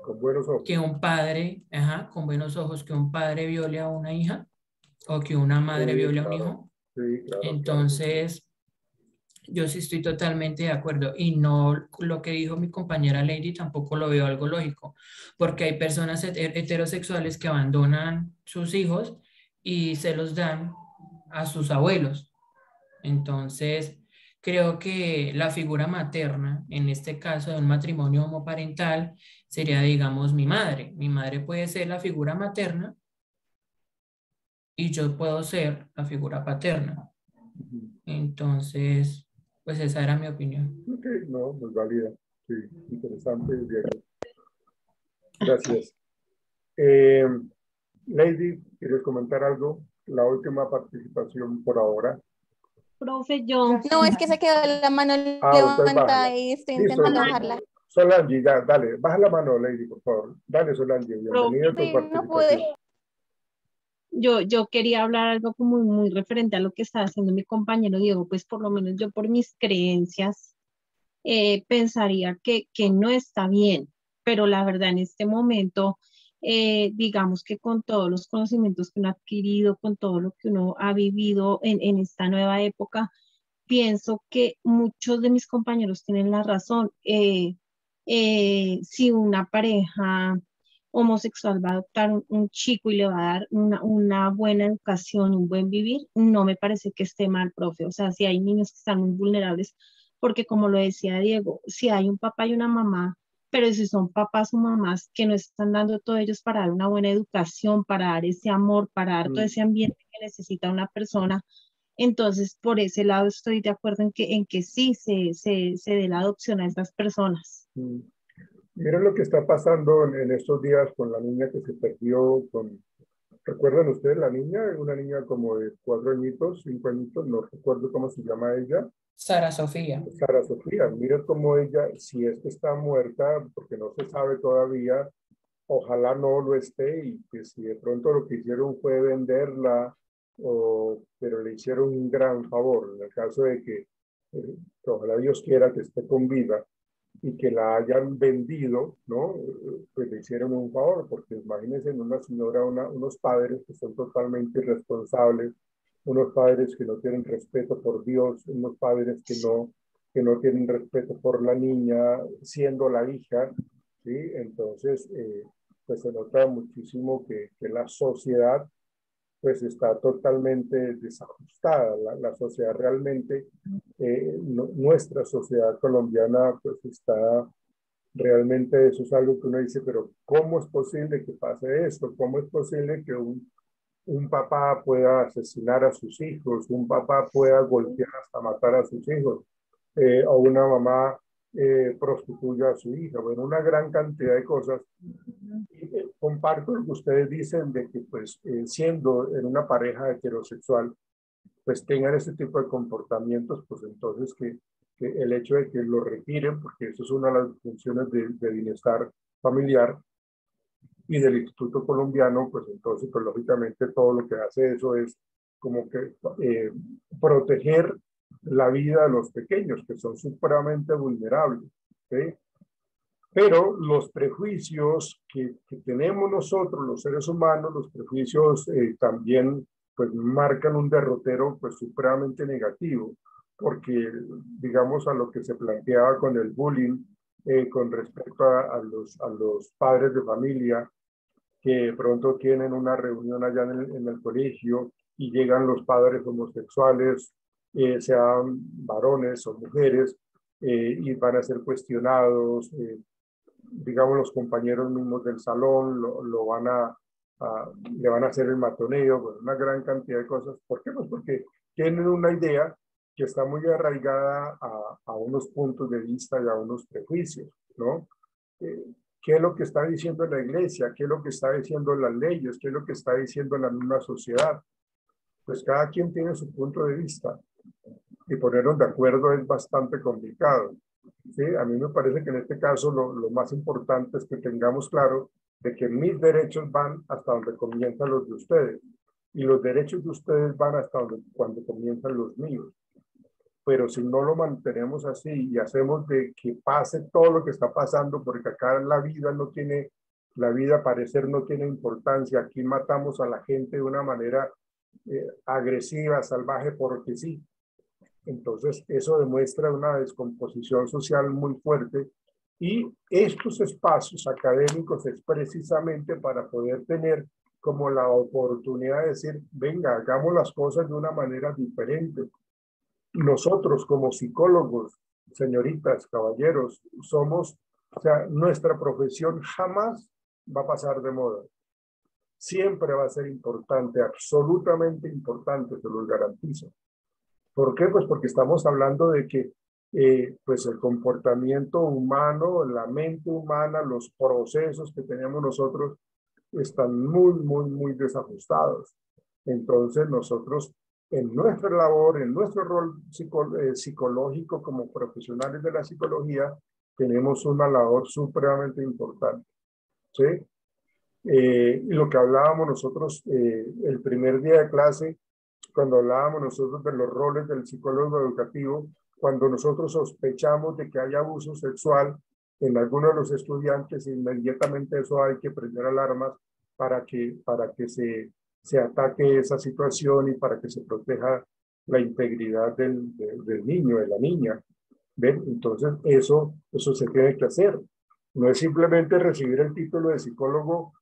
Con buenos ojos. que un padre, con buenos ojos, que un padre viole a una hija o que una madre Sí, viole a un claro. hijo? Sí, claro. Entonces, yo sí estoy totalmente de acuerdo y no lo que dijo mi compañera Lady tampoco lo veo algo lógico, porque hay personas heterosexuales que abandonan sus hijos y se los dan a sus abuelos. Entonces, creo que la figura materna, en este caso de un matrimonio homoparental, sería, digamos, mi madre. Mi madre puede ser la figura materna y yo puedo ser la figura paterna. Entonces, pues esa era mi opinión. Ok, no, muy válida. Sí, interesante, Diego. Gracias. Lady, ¿quieres comentar algo? La última participación por ahora. Profe, yo. No, es que se quedó la mano Usted bájala. levantada y estoy Listo. intentando bajarla. Solange, ya, dale, baja la mano, Lady, por favor. Dale, Solange, bienvenida a tu Sí, no participación. pude. Yo quería hablar algo como muy referente a lo que está haciendo mi compañero Diego, pues por lo menos yo por mis creencias pensaría que no está bien, pero la verdad en este momento, digamos que con todos los conocimientos que uno ha adquirido, con todo lo que uno ha vivido en esta nueva época, pienso que muchos de mis compañeros tienen la razón. Si una pareja homosexual va a adoptar un chico y le va a dar una buena educación, un buen vivir, no me parece que esté mal, profe. O sea, si hay niños que están muy vulnerables, porque como lo decía Diego, si hay un papá y una mamá, pero si son papás o mamás que no están dando todo ellos para dar una buena educación, para dar ese amor, para dar todo ese ambiente que necesita una persona, entonces por ese lado estoy de acuerdo en que sí se dé la adopción a estas personas. Miren lo que está pasando en estos días con la niña que se perdió. ¿Recuerdan ustedes la niña? Una niña como de 4 añitos, 5 añitos, no recuerdo cómo se llama ella. Sara Sofía. Sara Sofía. Miren cómo ella, si es que está muerta, porque no se sabe todavía, ojalá no lo esté, y que si de pronto lo que hicieron fue venderla, pero le hicieron un gran favor, en el caso de que ojalá Dios quiera que esté con vida, y que la hayan vendido, ¿no? Pues le hicieron un favor, porque imagínense una señora, unos padres que son totalmente irresponsables, unos padres que no tienen respeto por Dios, unos padres que no tienen respeto por la niña, siendo la hija, ¿sí? Entonces, pues se nota muchísimo que la sociedad pues está totalmente desajustada. La sociedad realmente, nuestra sociedad colombiana, pues está realmente, eso es algo que uno dice, pero ¿cómo es posible que pase esto? ¿Cómo es posible que un papá pueda asesinar a sus hijos, un papá pueda golpear hasta matar a sus hijos, o una mamá prostituya a su hija? Bueno, una gran cantidad de cosas. Comparto lo que ustedes dicen de que pues siendo en una pareja heterosexual pues tengan ese tipo de comportamientos, pues entonces que el hecho de que lo retiren, porque eso es una de las funciones de bienestar familiar y del Instituto Colombiano, pues entonces pues lógicamente todo lo que hace eso es como que proteger la vida de los pequeños, que son supremamente vulnerables, ¿sí? Pero los prejuicios que tenemos nosotros, los seres humanos, los prejuicios también pues marcan un derrotero pues supremamente negativo, porque digamos a lo que se planteaba con el bullying, con respecto a los padres de familia, que pronto tienen una reunión allá en el colegio y llegan los padres homosexuales, sean varones o mujeres, y van a ser cuestionados, digamos, los compañeros mismos del salón le van a hacer el matoneo, bueno, una gran cantidad de cosas. ¿Por qué? Pues porque tienen una idea que está muy arraigada a unos puntos de vista y a unos prejuicios, ¿no? ¿Qué es lo que está diciendo la iglesia? ¿Qué es lo que está diciendo las leyes? ¿Qué es lo que está diciendo la misma sociedad? Pues cada quien tiene su punto de vista y ponernos de acuerdo es bastante complicado. ¿Sí? A mí me parece que en este caso lo más importante es que tengamos claro de que mis derechos van hasta donde comienzan los de ustedes y los derechos de ustedes van hasta cuando comienzan los míos. Pero si no lo mantenemos así y hacemos de que pase todo lo que está pasando, porque acá la vida parecer no tiene importancia, aquí matamos a la gente de una manera agresiva, salvaje, porque sí. Entonces eso demuestra una descomposición social muy fuerte y estos espacios académicos es precisamente para poder tener como la oportunidad de decir, venga, hagamos las cosas de una manera diferente. Nosotros como psicólogos, señoritas, caballeros, somos, o sea, nuestra profesión jamás va a pasar de moda. Siempre va a ser importante, absolutamente importante, se los garantizo. ¿Por qué? Pues porque estamos hablando de que pues el comportamiento humano, la mente humana, los procesos que tenemos nosotros están muy desajustados. Entonces nosotros en nuestra labor, en nuestro rol psicológico como profesionales de la psicología, tenemos una labor supremamente importante. ¿Sí? Y lo que hablábamos nosotros el primer día de clase, cuando hablábamos nosotros de los roles del psicólogo educativo, cuando nosotros sospechamos de que hay abuso sexual en algunos de los estudiantes, inmediatamente eso hay que prender alarmas para que se ataque esa situación y para que se proteja la integridad del niño, de la niña. ¿Ven? Entonces eso se tiene que hacer. No es simplemente recibir el título de psicólogo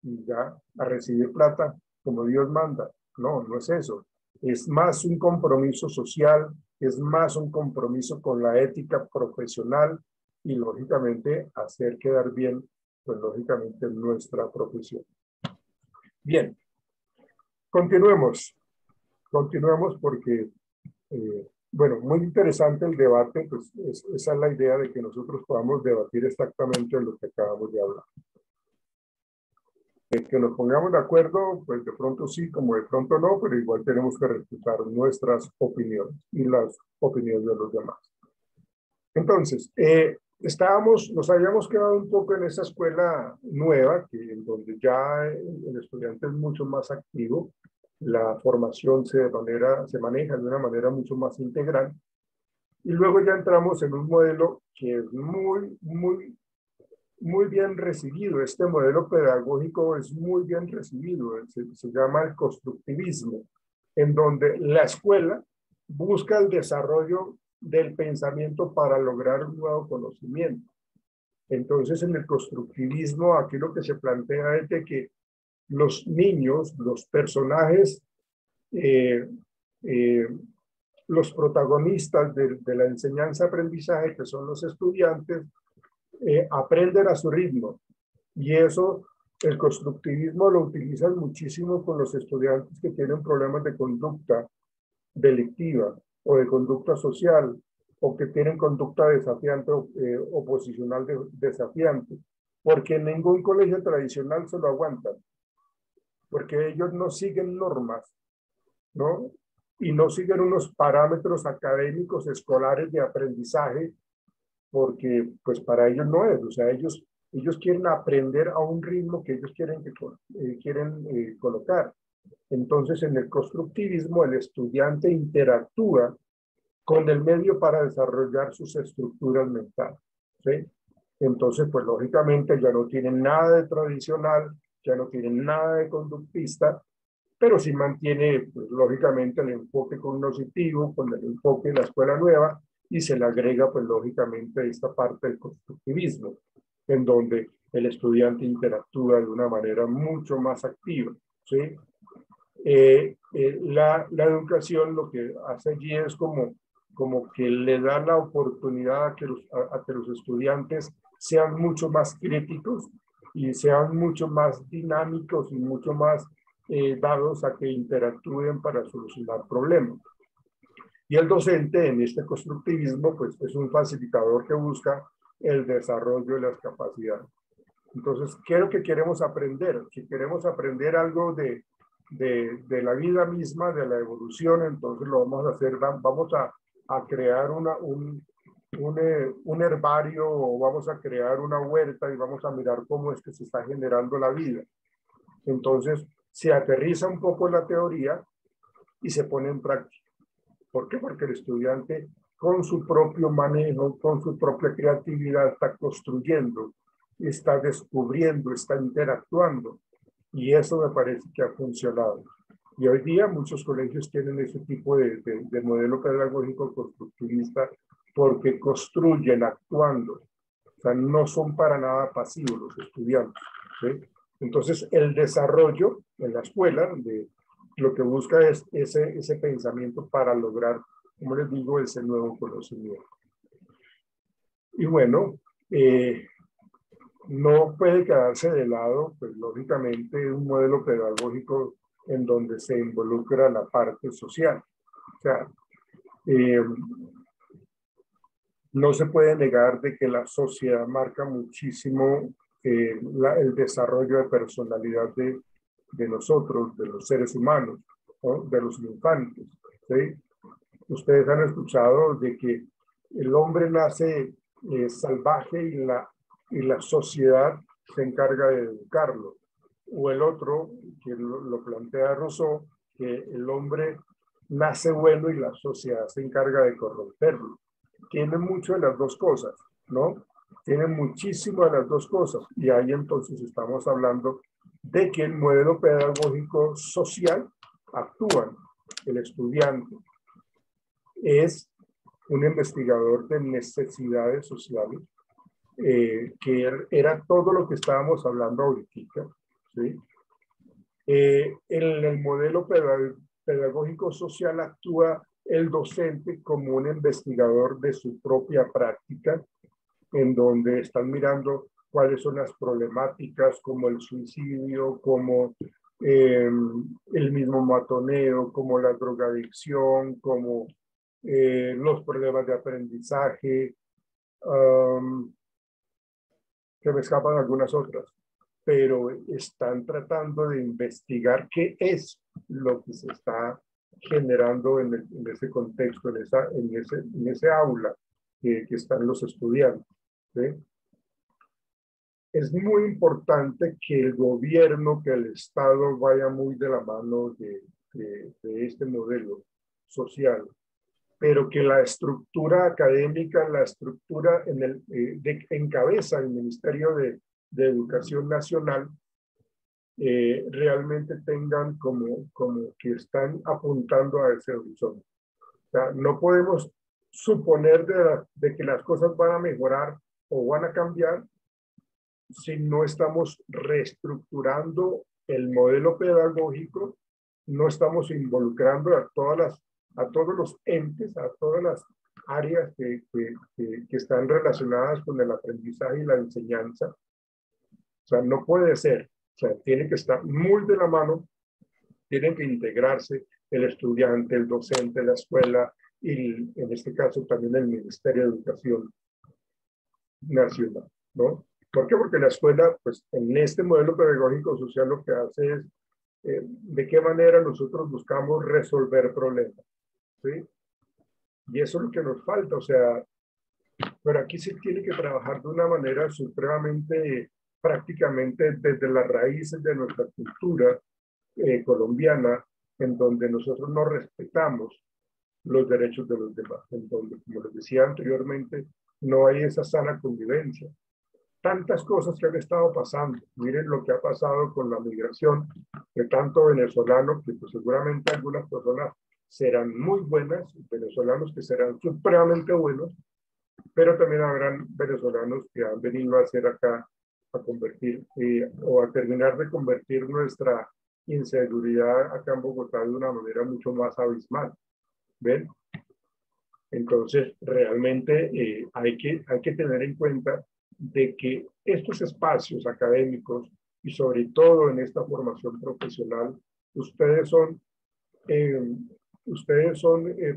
y ya a recibir plata como Dios manda. No, no es eso. Es más un compromiso social, es más un compromiso con la ética profesional y lógicamente hacer quedar bien, pues lógicamente nuestra profesión. Bien, continuemos porque, bueno, muy interesante el debate, pues esa es la idea de que nosotros podamos debatir exactamente lo que acabamos de hablar. Que nos pongamos de acuerdo, pues de pronto sí, como de pronto no, pero igual tenemos que respetar nuestras opiniones y las opiniones de los demás. Entonces, nos habíamos quedado un poco en esa escuela nueva, en donde ya el estudiante es mucho más activo, la formación se maneja de una manera mucho más integral, y luego ya entramos en un modelo que es muy bien recibido. Este modelo pedagógico es muy bien recibido, se llama el constructivismo, en donde la escuela busca el desarrollo del pensamiento para lograr un nuevo conocimiento. Entonces, en el constructivismo, aquí lo que se plantea es de que los niños, los personajes, los protagonistas de la enseñanza-aprendizaje, que son los estudiantes, aprenden a su ritmo. Y eso, el constructivismo lo utilizan muchísimo con los estudiantes que tienen problemas de conducta delictiva o de conducta social, o que tienen conducta desafiante o posicional desafiante, porque en ningún colegio tradicional se lo aguantan, porque ellos no siguen normas, ¿no? Y no siguen unos parámetros académicos escolares de aprendizaje, porque pues para ellos no es, o sea, ellos quieren aprender a un ritmo que ellos quieren colocar. Entonces, en el constructivismo, el estudiante interactúa con el medio para desarrollar sus estructuras mentales, ¿sí? Entonces, pues lógicamente ya no tienen nada de tradicional, ya no tienen nada de conductista, pero sí mantiene, pues, lógicamente el enfoque cognoscitivo, con el enfoque de la escuela nueva, y se le agrega, pues lógicamente, esta parte del constructivismo, en donde el estudiante interactúa de una manera mucho más activa, ¿sí? La educación lo que hace allí es como como que le da la oportunidad a que los estudiantes sean mucho más críticos y sean mucho más dinámicos y mucho más dados a que interactúen para solucionar problemas. Y el docente en este constructivismo pues es un facilitador que busca el desarrollo de las capacidades. Entonces, ¿qué es lo que queremos aprender? Si queremos aprender algo de la vida misma, de la evolución, entonces lo vamos a hacer, vamos a crear un herbario o vamos a crear una huerta y vamos a mirar cómo es que se está generando la vida. Entonces, se aterriza un poco la teoría y se pone en práctica. ¿Por qué? Porque el estudiante con su propio manejo, con su propia creatividad está construyendo, está descubriendo, está interactuando. Y eso me parece que ha funcionado. Y hoy día muchos colegios tienen ese tipo de modelo pedagógico constructivista porque construyen actuando. O sea, no son para nada pasivos los estudiantes, ¿sí? Entonces, el desarrollo en la escuela lo que busca es ese pensamiento para lograr, como les digo, ese nuevo conocimiento. Y bueno, no puede quedarse de lado, pues lógicamente, un modelo pedagógico en donde se involucra la parte social. O sea, no se puede negar de que la sociedad marca muchísimo el desarrollo de personalidad de nosotros, de los seres humanos, ¿no? De los infantes, ¿sí? Ustedes han escuchado de que el hombre nace salvaje y la sociedad se encarga de educarlo. O el otro, que lo plantea Rousseau, que el hombre nace bueno y la sociedad se encarga de corromperlo. Tiene mucho de las dos cosas, ¿no? Tiene muchísimo de las dos cosas. Y ahí entonces estamos hablando de que el modelo pedagógico social actúa. El estudiante es un investigador de necesidades sociales, que era todo lo que estábamos hablando ahorita, ¿sí? En el modelo pedagógico social actúa el docente como un investigador de su propia práctica, en donde están mirando cuáles son las problemáticas como el suicidio, como el mismo matoneo, como la drogadicción, como los problemas de aprendizaje, que me escapan algunas otras, pero están tratando de investigar qué es lo que se está generando en ese contexto, en ese aula que están los estudiantes, ¿sí? Es muy importante que el gobierno, que el Estado vaya muy de la mano de este modelo social, pero que la estructura académica, la estructura encabeza el Ministerio de Educación Nacional, realmente tengan como que están apuntando a ese horizonte. O sea, no podemos suponer de que las cosas van a mejorar o van a cambiar si no estamos reestructurando el modelo pedagógico, no estamos involucrando a todos los entes, a todas las áreas que están relacionadas con el aprendizaje y la enseñanza. O sea, no puede ser. O sea, tiene que estar muy de la mano, tienen que integrarse el estudiante, el docente, la escuela y en este caso también el Ministerio de Educación Nacional, ¿no? ¿Por qué? Porque la escuela, pues en este modelo pedagógico social lo que hace es de qué manera nosotros buscamos resolver problemas, ¿sí? Y eso es lo que nos falta, o sea, pero aquí se tiene que trabajar de una manera supremamente, prácticamente desde las raíces de nuestra cultura colombiana, en donde nosotros no respetamos los derechos de los demás, en donde, como les decía anteriormente, no hay esa sana convivencia. Tantas cosas que han estado pasando. Miren lo que ha pasado con la migración de tanto venezolano, que pues seguramente algunas personas serán muy buenas, venezolanos que serán supremamente buenos, pero también habrán venezolanos que han venido a hacer acá, a convertir o a terminar de convertir nuestra inseguridad acá en Bogotá de una manera mucho más abismal. ¿Ven? Entonces, realmente hay que tener en cuenta de que estos espacios académicos y sobre todo en esta formación profesional, ustedes son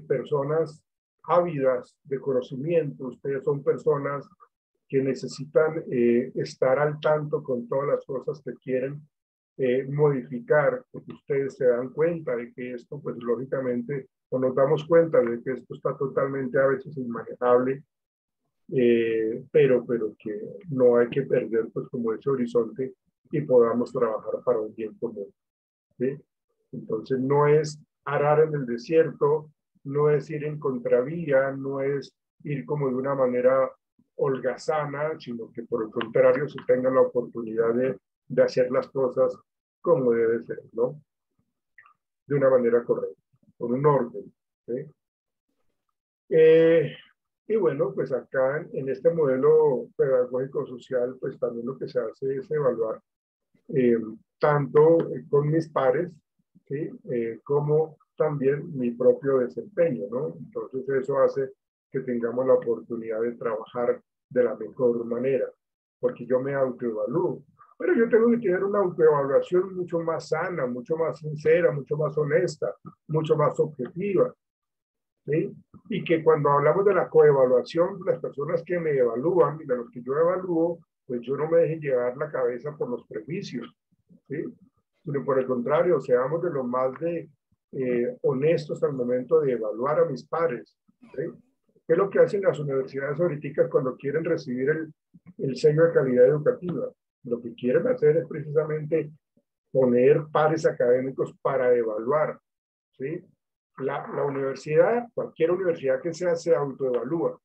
personas ávidas de conocimiento, ustedes son personas que necesitan estar al tanto con todas las cosas que quieren modificar, porque ustedes se dan cuenta de que esto, pues lógicamente, o nos damos cuenta de que esto está totalmente a veces inmanejable, pero que no hay que perder, pues, como ese horizonte y podamos trabajar para un bien común, ¿sí? Entonces, no es arar en el desierto, no es ir en contravía, no es ir como de una manera holgazana, sino que por el contrario se tenga la oportunidad de hacer las cosas como debe ser, ¿no? De una manera correcta, con un orden, ¿sí? Y bueno, pues acá en este modelo pedagógico social, pues también lo que se hace es evaluar tanto con mis pares, ¿sí? Como también mi propio desempeño, ¿no? Entonces eso hace que tengamos la oportunidad de trabajar de la mejor manera, porque yo me autoevalúo, pero yo tengo que tener una autoevaluación mucho más sana, mucho más sincera, mucho más honesta, mucho más objetiva, ¿sí? Y que cuando hablamos de la coevaluación, las personas que me evalúan y de los que yo evalúo, pues yo no me deje llevar la cabeza por los prejuicios, ¿sí? Sino por el contrario, seamos de lo más honestos al momento de evaluar a mis pares, ¿sí? ¿Qué es lo que hacen las universidades ahorita cuando quieren recibir el sello de calidad educativa? Lo que quieren hacer es precisamente poner pares académicos para evaluar, ¿sí? La universidad, cualquier universidad que sea, se autoevalúa,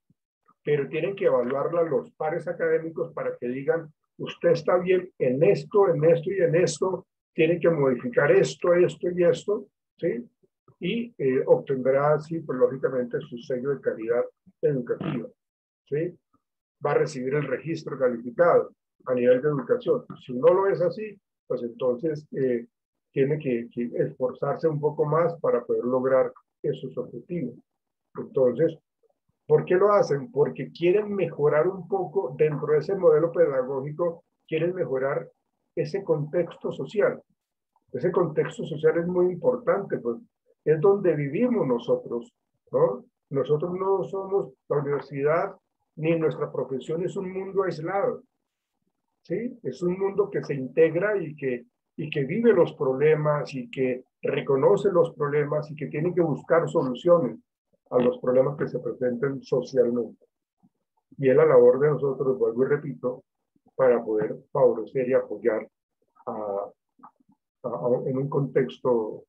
pero tienen que evaluarla los pares académicos para que digan, usted está bien en esto y en esto, tiene que modificar esto y esto, ¿sí? Y obtendrá así, pues lógicamente, su sello de calidad educativa, ¿sí? Va a recibir el registro calificado a nivel de educación. Si no lo es así, pues entonces tiene que esforzarse un poco más para poder lograr esos objetivos. Entonces, ¿por qué lo hacen? Porque quieren mejorar un poco dentro de ese modelo pedagógico, quieren mejorar ese contexto social. Ese contexto social es muy importante, pues es donde vivimos nosotros, ¿no? Nosotros no somos la universidad ni nuestra profesión es un mundo aislado, ¿sí? Es un mundo que se integra y que vive los problemas y que reconoce los problemas y que tiene que buscar soluciones a los problemas que se presenten socialmente. Y es la labor de nosotros, vuelvo y repito, para poder favorecer y apoyar en un contexto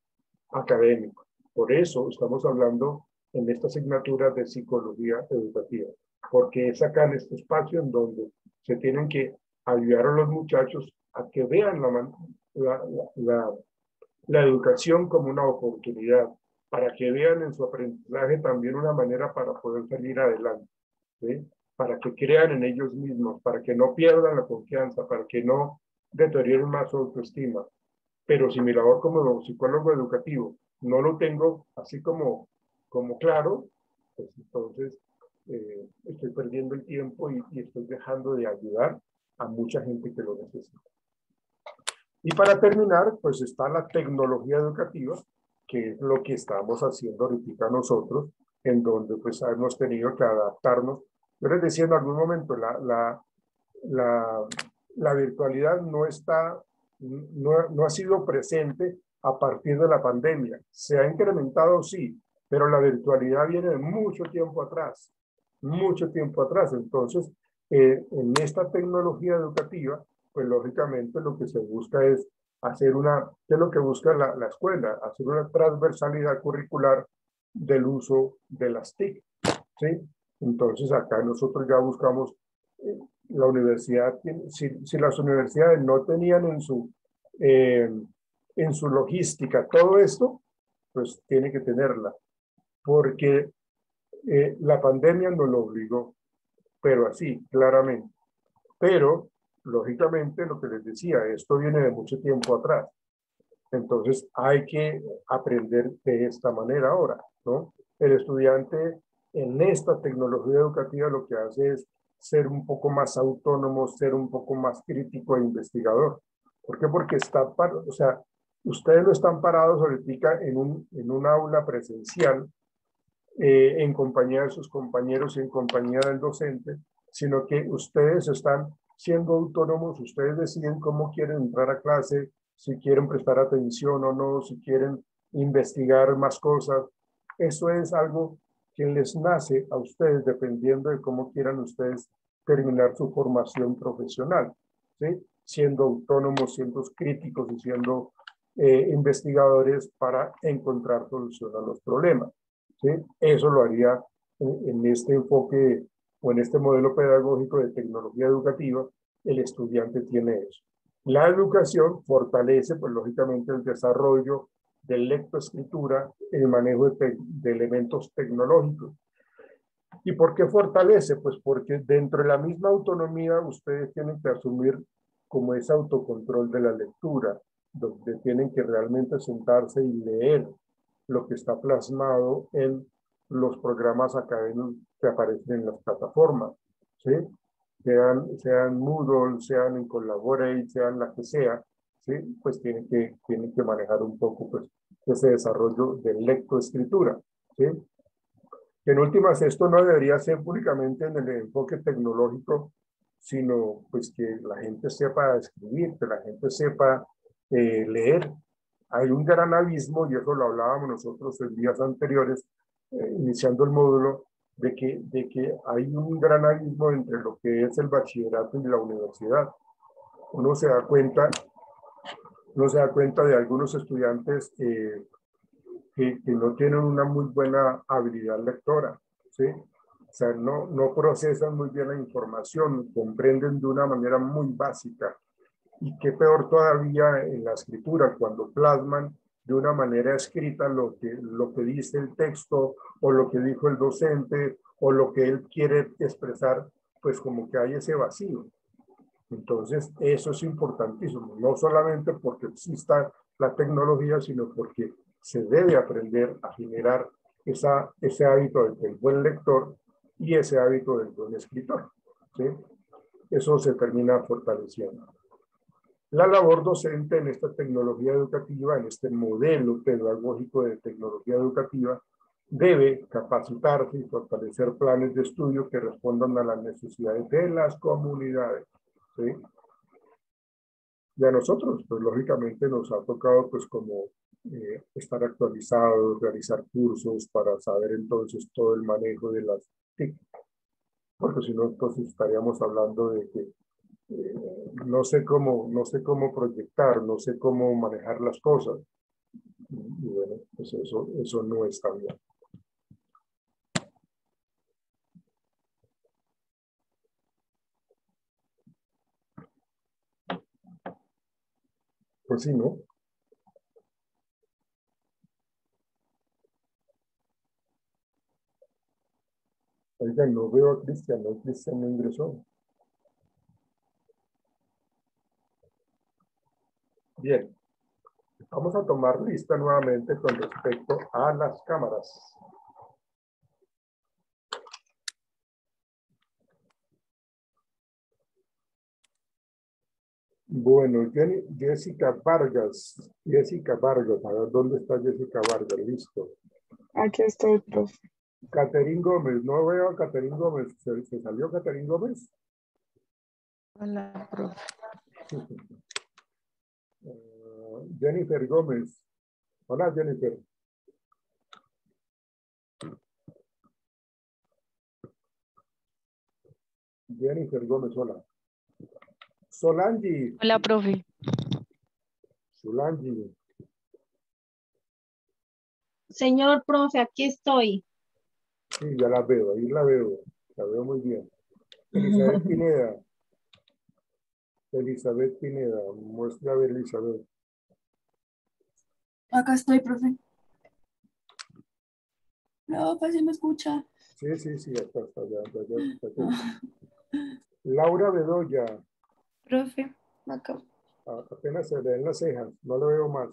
académico. Por eso estamos hablando en esta asignatura de psicología educativa, porque es acá en este espacio en donde se tienen que ayudar a los muchachos a que vean la educación como una oportunidad, para que vean en su aprendizaje también una manera para poder salir adelante, ¿sí? Para que crean en ellos mismos, para que no pierdan la confianza, para que no deterioren más su autoestima. Pero si mi labor como psicólogo educativo no lo tengo así como claro, pues entonces estoy perdiendo el tiempo y estoy dejando de ayudar a mucha gente que lo necesita. Y para terminar, pues está la tecnología educativa, que es lo que estamos haciendo ahorita nosotros, en donde pues hemos tenido que adaptarnos. Yo les decía en algún momento, la virtualidad no ha sido presente a partir de la pandemia. Se ha incrementado, sí, pero la virtualidad viene de mucho tiempo atrás, mucho tiempo atrás. Entonces, en esta tecnología educativa, pues lógicamente lo que se busca es hacer ¿qué es lo que busca la escuela? Hacer una transversalidad curricular del uso de las TIC, ¿sí? Entonces acá nosotros ya buscamos, la universidad, si las universidades no tenían en su logística todo esto, pues tiene que tenerla, porque la pandemia nos lo obligó, pero así, claramente. Pero, lógicamente, lo que les decía, esto viene de mucho tiempo atrás. Entonces, hay que aprender de esta manera ahora, ¿no? El estudiante en esta tecnología educativa lo que hace es ser un poco más autónomo, ser un poco más crítico e investigador. ¿Por qué? Porque o sea, ustedes no están parados ahorita en un aula presencial en compañía de sus compañeros y en compañía del docente, sino que ustedes están siendo autónomos, ustedes deciden cómo quieren entrar a clase, si quieren prestar atención o no, si quieren investigar más cosas. Eso es algo que les nace a ustedes dependiendo de cómo quieran ustedes terminar su formación profesional, ¿sí? Siendo autónomos, siendo críticos y siendo investigadores para encontrar solución a los problemas, ¿sí? Eso lo haría en este enfoque o en este modelo pedagógico de tecnología educativa. El estudiante tiene eso. La educación fortalece, pues lógicamente, el desarrollo de lectoescritura, el manejo de elementos tecnológicos. ¿Y por qué fortalece? Pues porque dentro de la misma autonomía ustedes tienen que asumir como ese autocontrol de la lectura, donde tienen que realmente sentarse y leer lo que está plasmado en los programas académicos que aparecen en las plataformas, ¿sí? Sean Moodle, sean en Collaborate, sean la que sea, ¿sí? Pues tienen que manejar un poco pues, ese desarrollo de lectoescritura, ¿sí? Que en últimas esto no debería ser únicamente en el enfoque tecnológico, sino pues que la gente sepa escribir, que la gente sepa leer. Hay un gran abismo, y eso lo hablábamos nosotros en días anteriores, iniciando el módulo, de que hay un gran abismo entre lo que es el bachillerato y la universidad. Uno se da cuenta de algunos estudiantes que no tienen una muy buena habilidad lectora, ¿sí? O sea, no procesan muy bien la información, comprenden de una manera muy básica. Y qué peor todavía en la escritura, cuando plasman de una manera escrita lo que dice el texto o lo que dijo el docente o lo que él quiere expresar, pues como que hay ese vacío. Entonces, eso es importantísimo, no solamente porque exista la tecnología, sino porque se debe aprender a generar ese hábito del buen lector y ese hábito del buen escritor, ¿sí? Eso se termina fortaleciendo. La labor docente en esta tecnología educativa, en este modelo pedagógico de tecnología educativa, debe capacitarse y fortalecer planes de estudio que respondan a las necesidades de las comunidades, ¿sí? Y a nosotros, pues lógicamente nos ha tocado pues como estar actualizados, realizar cursos para saber entonces todo el manejo de las TIC, porque si no entonces estaríamos hablando de que no sé cómo proyectar, no sé cómo manejar las cosas. Y bueno, pues eso no está bien. Pues sí, ¿no? Oigan, no veo a Cristian, no, Cristian no ingresó. Bien, vamos a tomar lista nuevamente con respecto a las cámaras. Bueno, Jessica Vargas, a ver, ¿dónde está Jessica Vargas? Listo. Aquí estoy, profe. Caterín Gómez, no veo a Caterín Gómez. ¿Se salió Caterín Gómez? Hola, profe. Jennifer Gómez. Hola, Jennifer. Jennifer Gómez, hola. Solange. Hola, profe. Solange. Señor profe, aquí estoy. Sí, ya la veo, ahí la veo muy bien. Elizabeth Pineda. Elizabeth Pineda, muestra a ver, Elizabeth. Acá estoy, profe. No, pues sí me escucha. Sí, acá está, ya. Laura Bedoya. Profe, acá. Apenas se le ven las cejas, no lo veo más.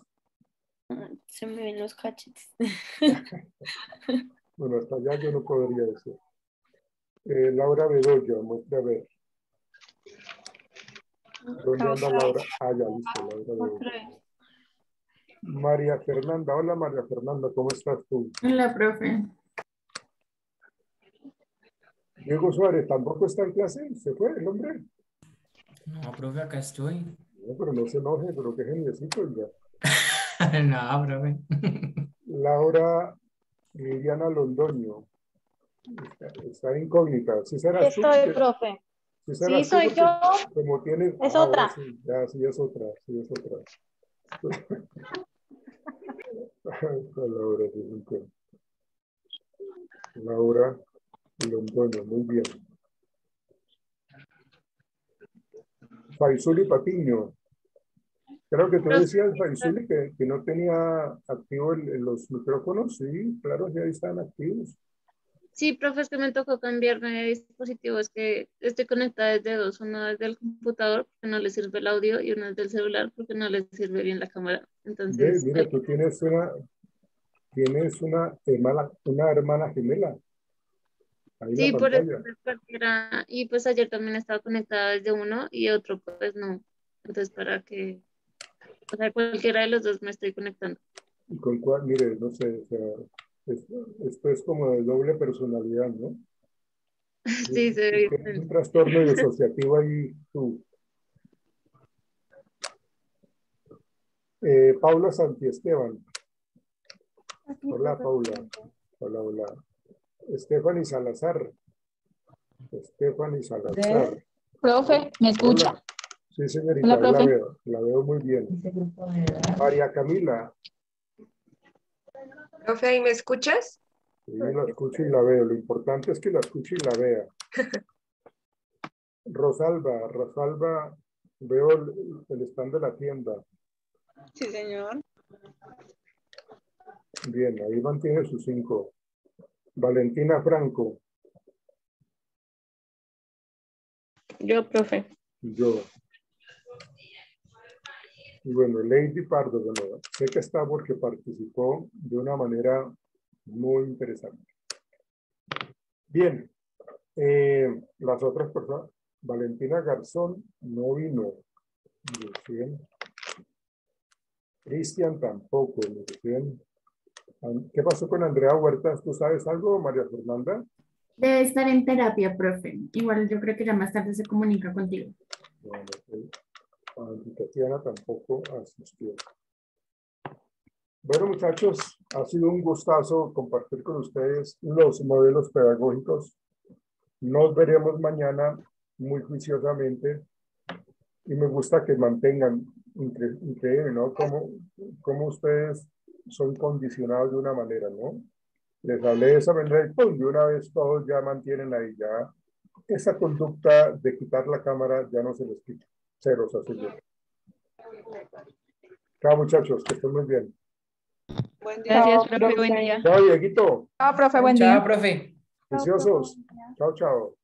Se me ven los cachetes. Bueno, hasta allá yo no podría decir. Laura Bedoya, muestra a ver. ¿Dónde anda Laura? Ah, ya, listo, Laura Bedoya. María Fernanda, hola María Fernanda, ¿cómo estás tú? Hola, profe. Diego Suárez, ¿tampoco está en clase? ¿Se fue el hombre? No, profe, acá estoy. No, pero no se enoje, pero qué geniecito ya. No, profe. Laura Liliana Londoño. Está incógnita. ¿Sí serás tú? Estoy, profe. ¿Sí serás Sí, tú? soy Porque yo. como tienes... Es ahora otra. Sí, ya, sí es otra, sí es otra. Laura, sí, sí. Laura Londoño, muy bien. Faisuli Patiño. Creo que tú decías, Faisuli, que no tenía activo los micrófonos. Sí, claro, ya están activos. Sí, profe, es que me tocó cambiarme de dispositivo, es que estoy conectada desde dos, uno desde el computador porque no le sirve el audio y uno desde el celular porque no le sirve bien la cámara. Entonces, Mira, tú tienes una hermana gemela. Ahí en sí, la por eso pantalla. cualquiera, y pues ayer también estaba conectada desde uno y otro pues no. Entonces para que, o sea, cualquiera de los dos me estoy conectando. Y con cuál, mire, no sé, o sea, esto es como de doble personalidad, ¿no? Sí, se ve Tienes un trastorno disociativo ahí tú. Paula Santiesteban. Hola, Paula. Hola, hola. Stephanie Salazar. Stephanie Salazar. Profe, ¿me escucha? Hola. Sí, señorita, Hola, ahí profe. la veo muy bien. María Camila. Profe, ¿ahí me escuchas? Sí, la escucho y la veo. Lo importante es que la escuche y la vea. Rosalba, veo el stand de la tienda. Sí, señor. Bien, ahí mantiene sus 5. Valentina Franco. Yo, profe. Yo. Y bueno, Lady Pardo, bueno, sé que está porque participó de una manera muy interesante. Bien, las otras personas, Valentina Garzón no vino. Bien. Cristian tampoco. Bien. ¿Qué pasó con Andrea Huertas? ¿Tú sabes algo, María Fernanda? Debe estar en terapia, profe. Igual yo creo que ya más tarde se comunica contigo. Bueno, Tatiana tampoco asistió. Bueno, muchachos, ha sido un gustazo compartir con ustedes los modelos pedagógicos. Nos veremos mañana muy juiciosamente y me gusta que mantengan, increíble, ¿no? Cómo ustedes son condicionados de una manera, ¿no? Les hablé de esa manera y ¡pum! De una vez todos ya mantienen ahí, ya esa conducta de quitar la cámara ya no se les quita. Cero, se hace bien. Chao, muchachos, que estén muy bien. Buen día. Gracias, profe. Buen día. Chao, Dieguito. Chao, profe, buen día. Chao, profe. Juiciosos. Chao, chao.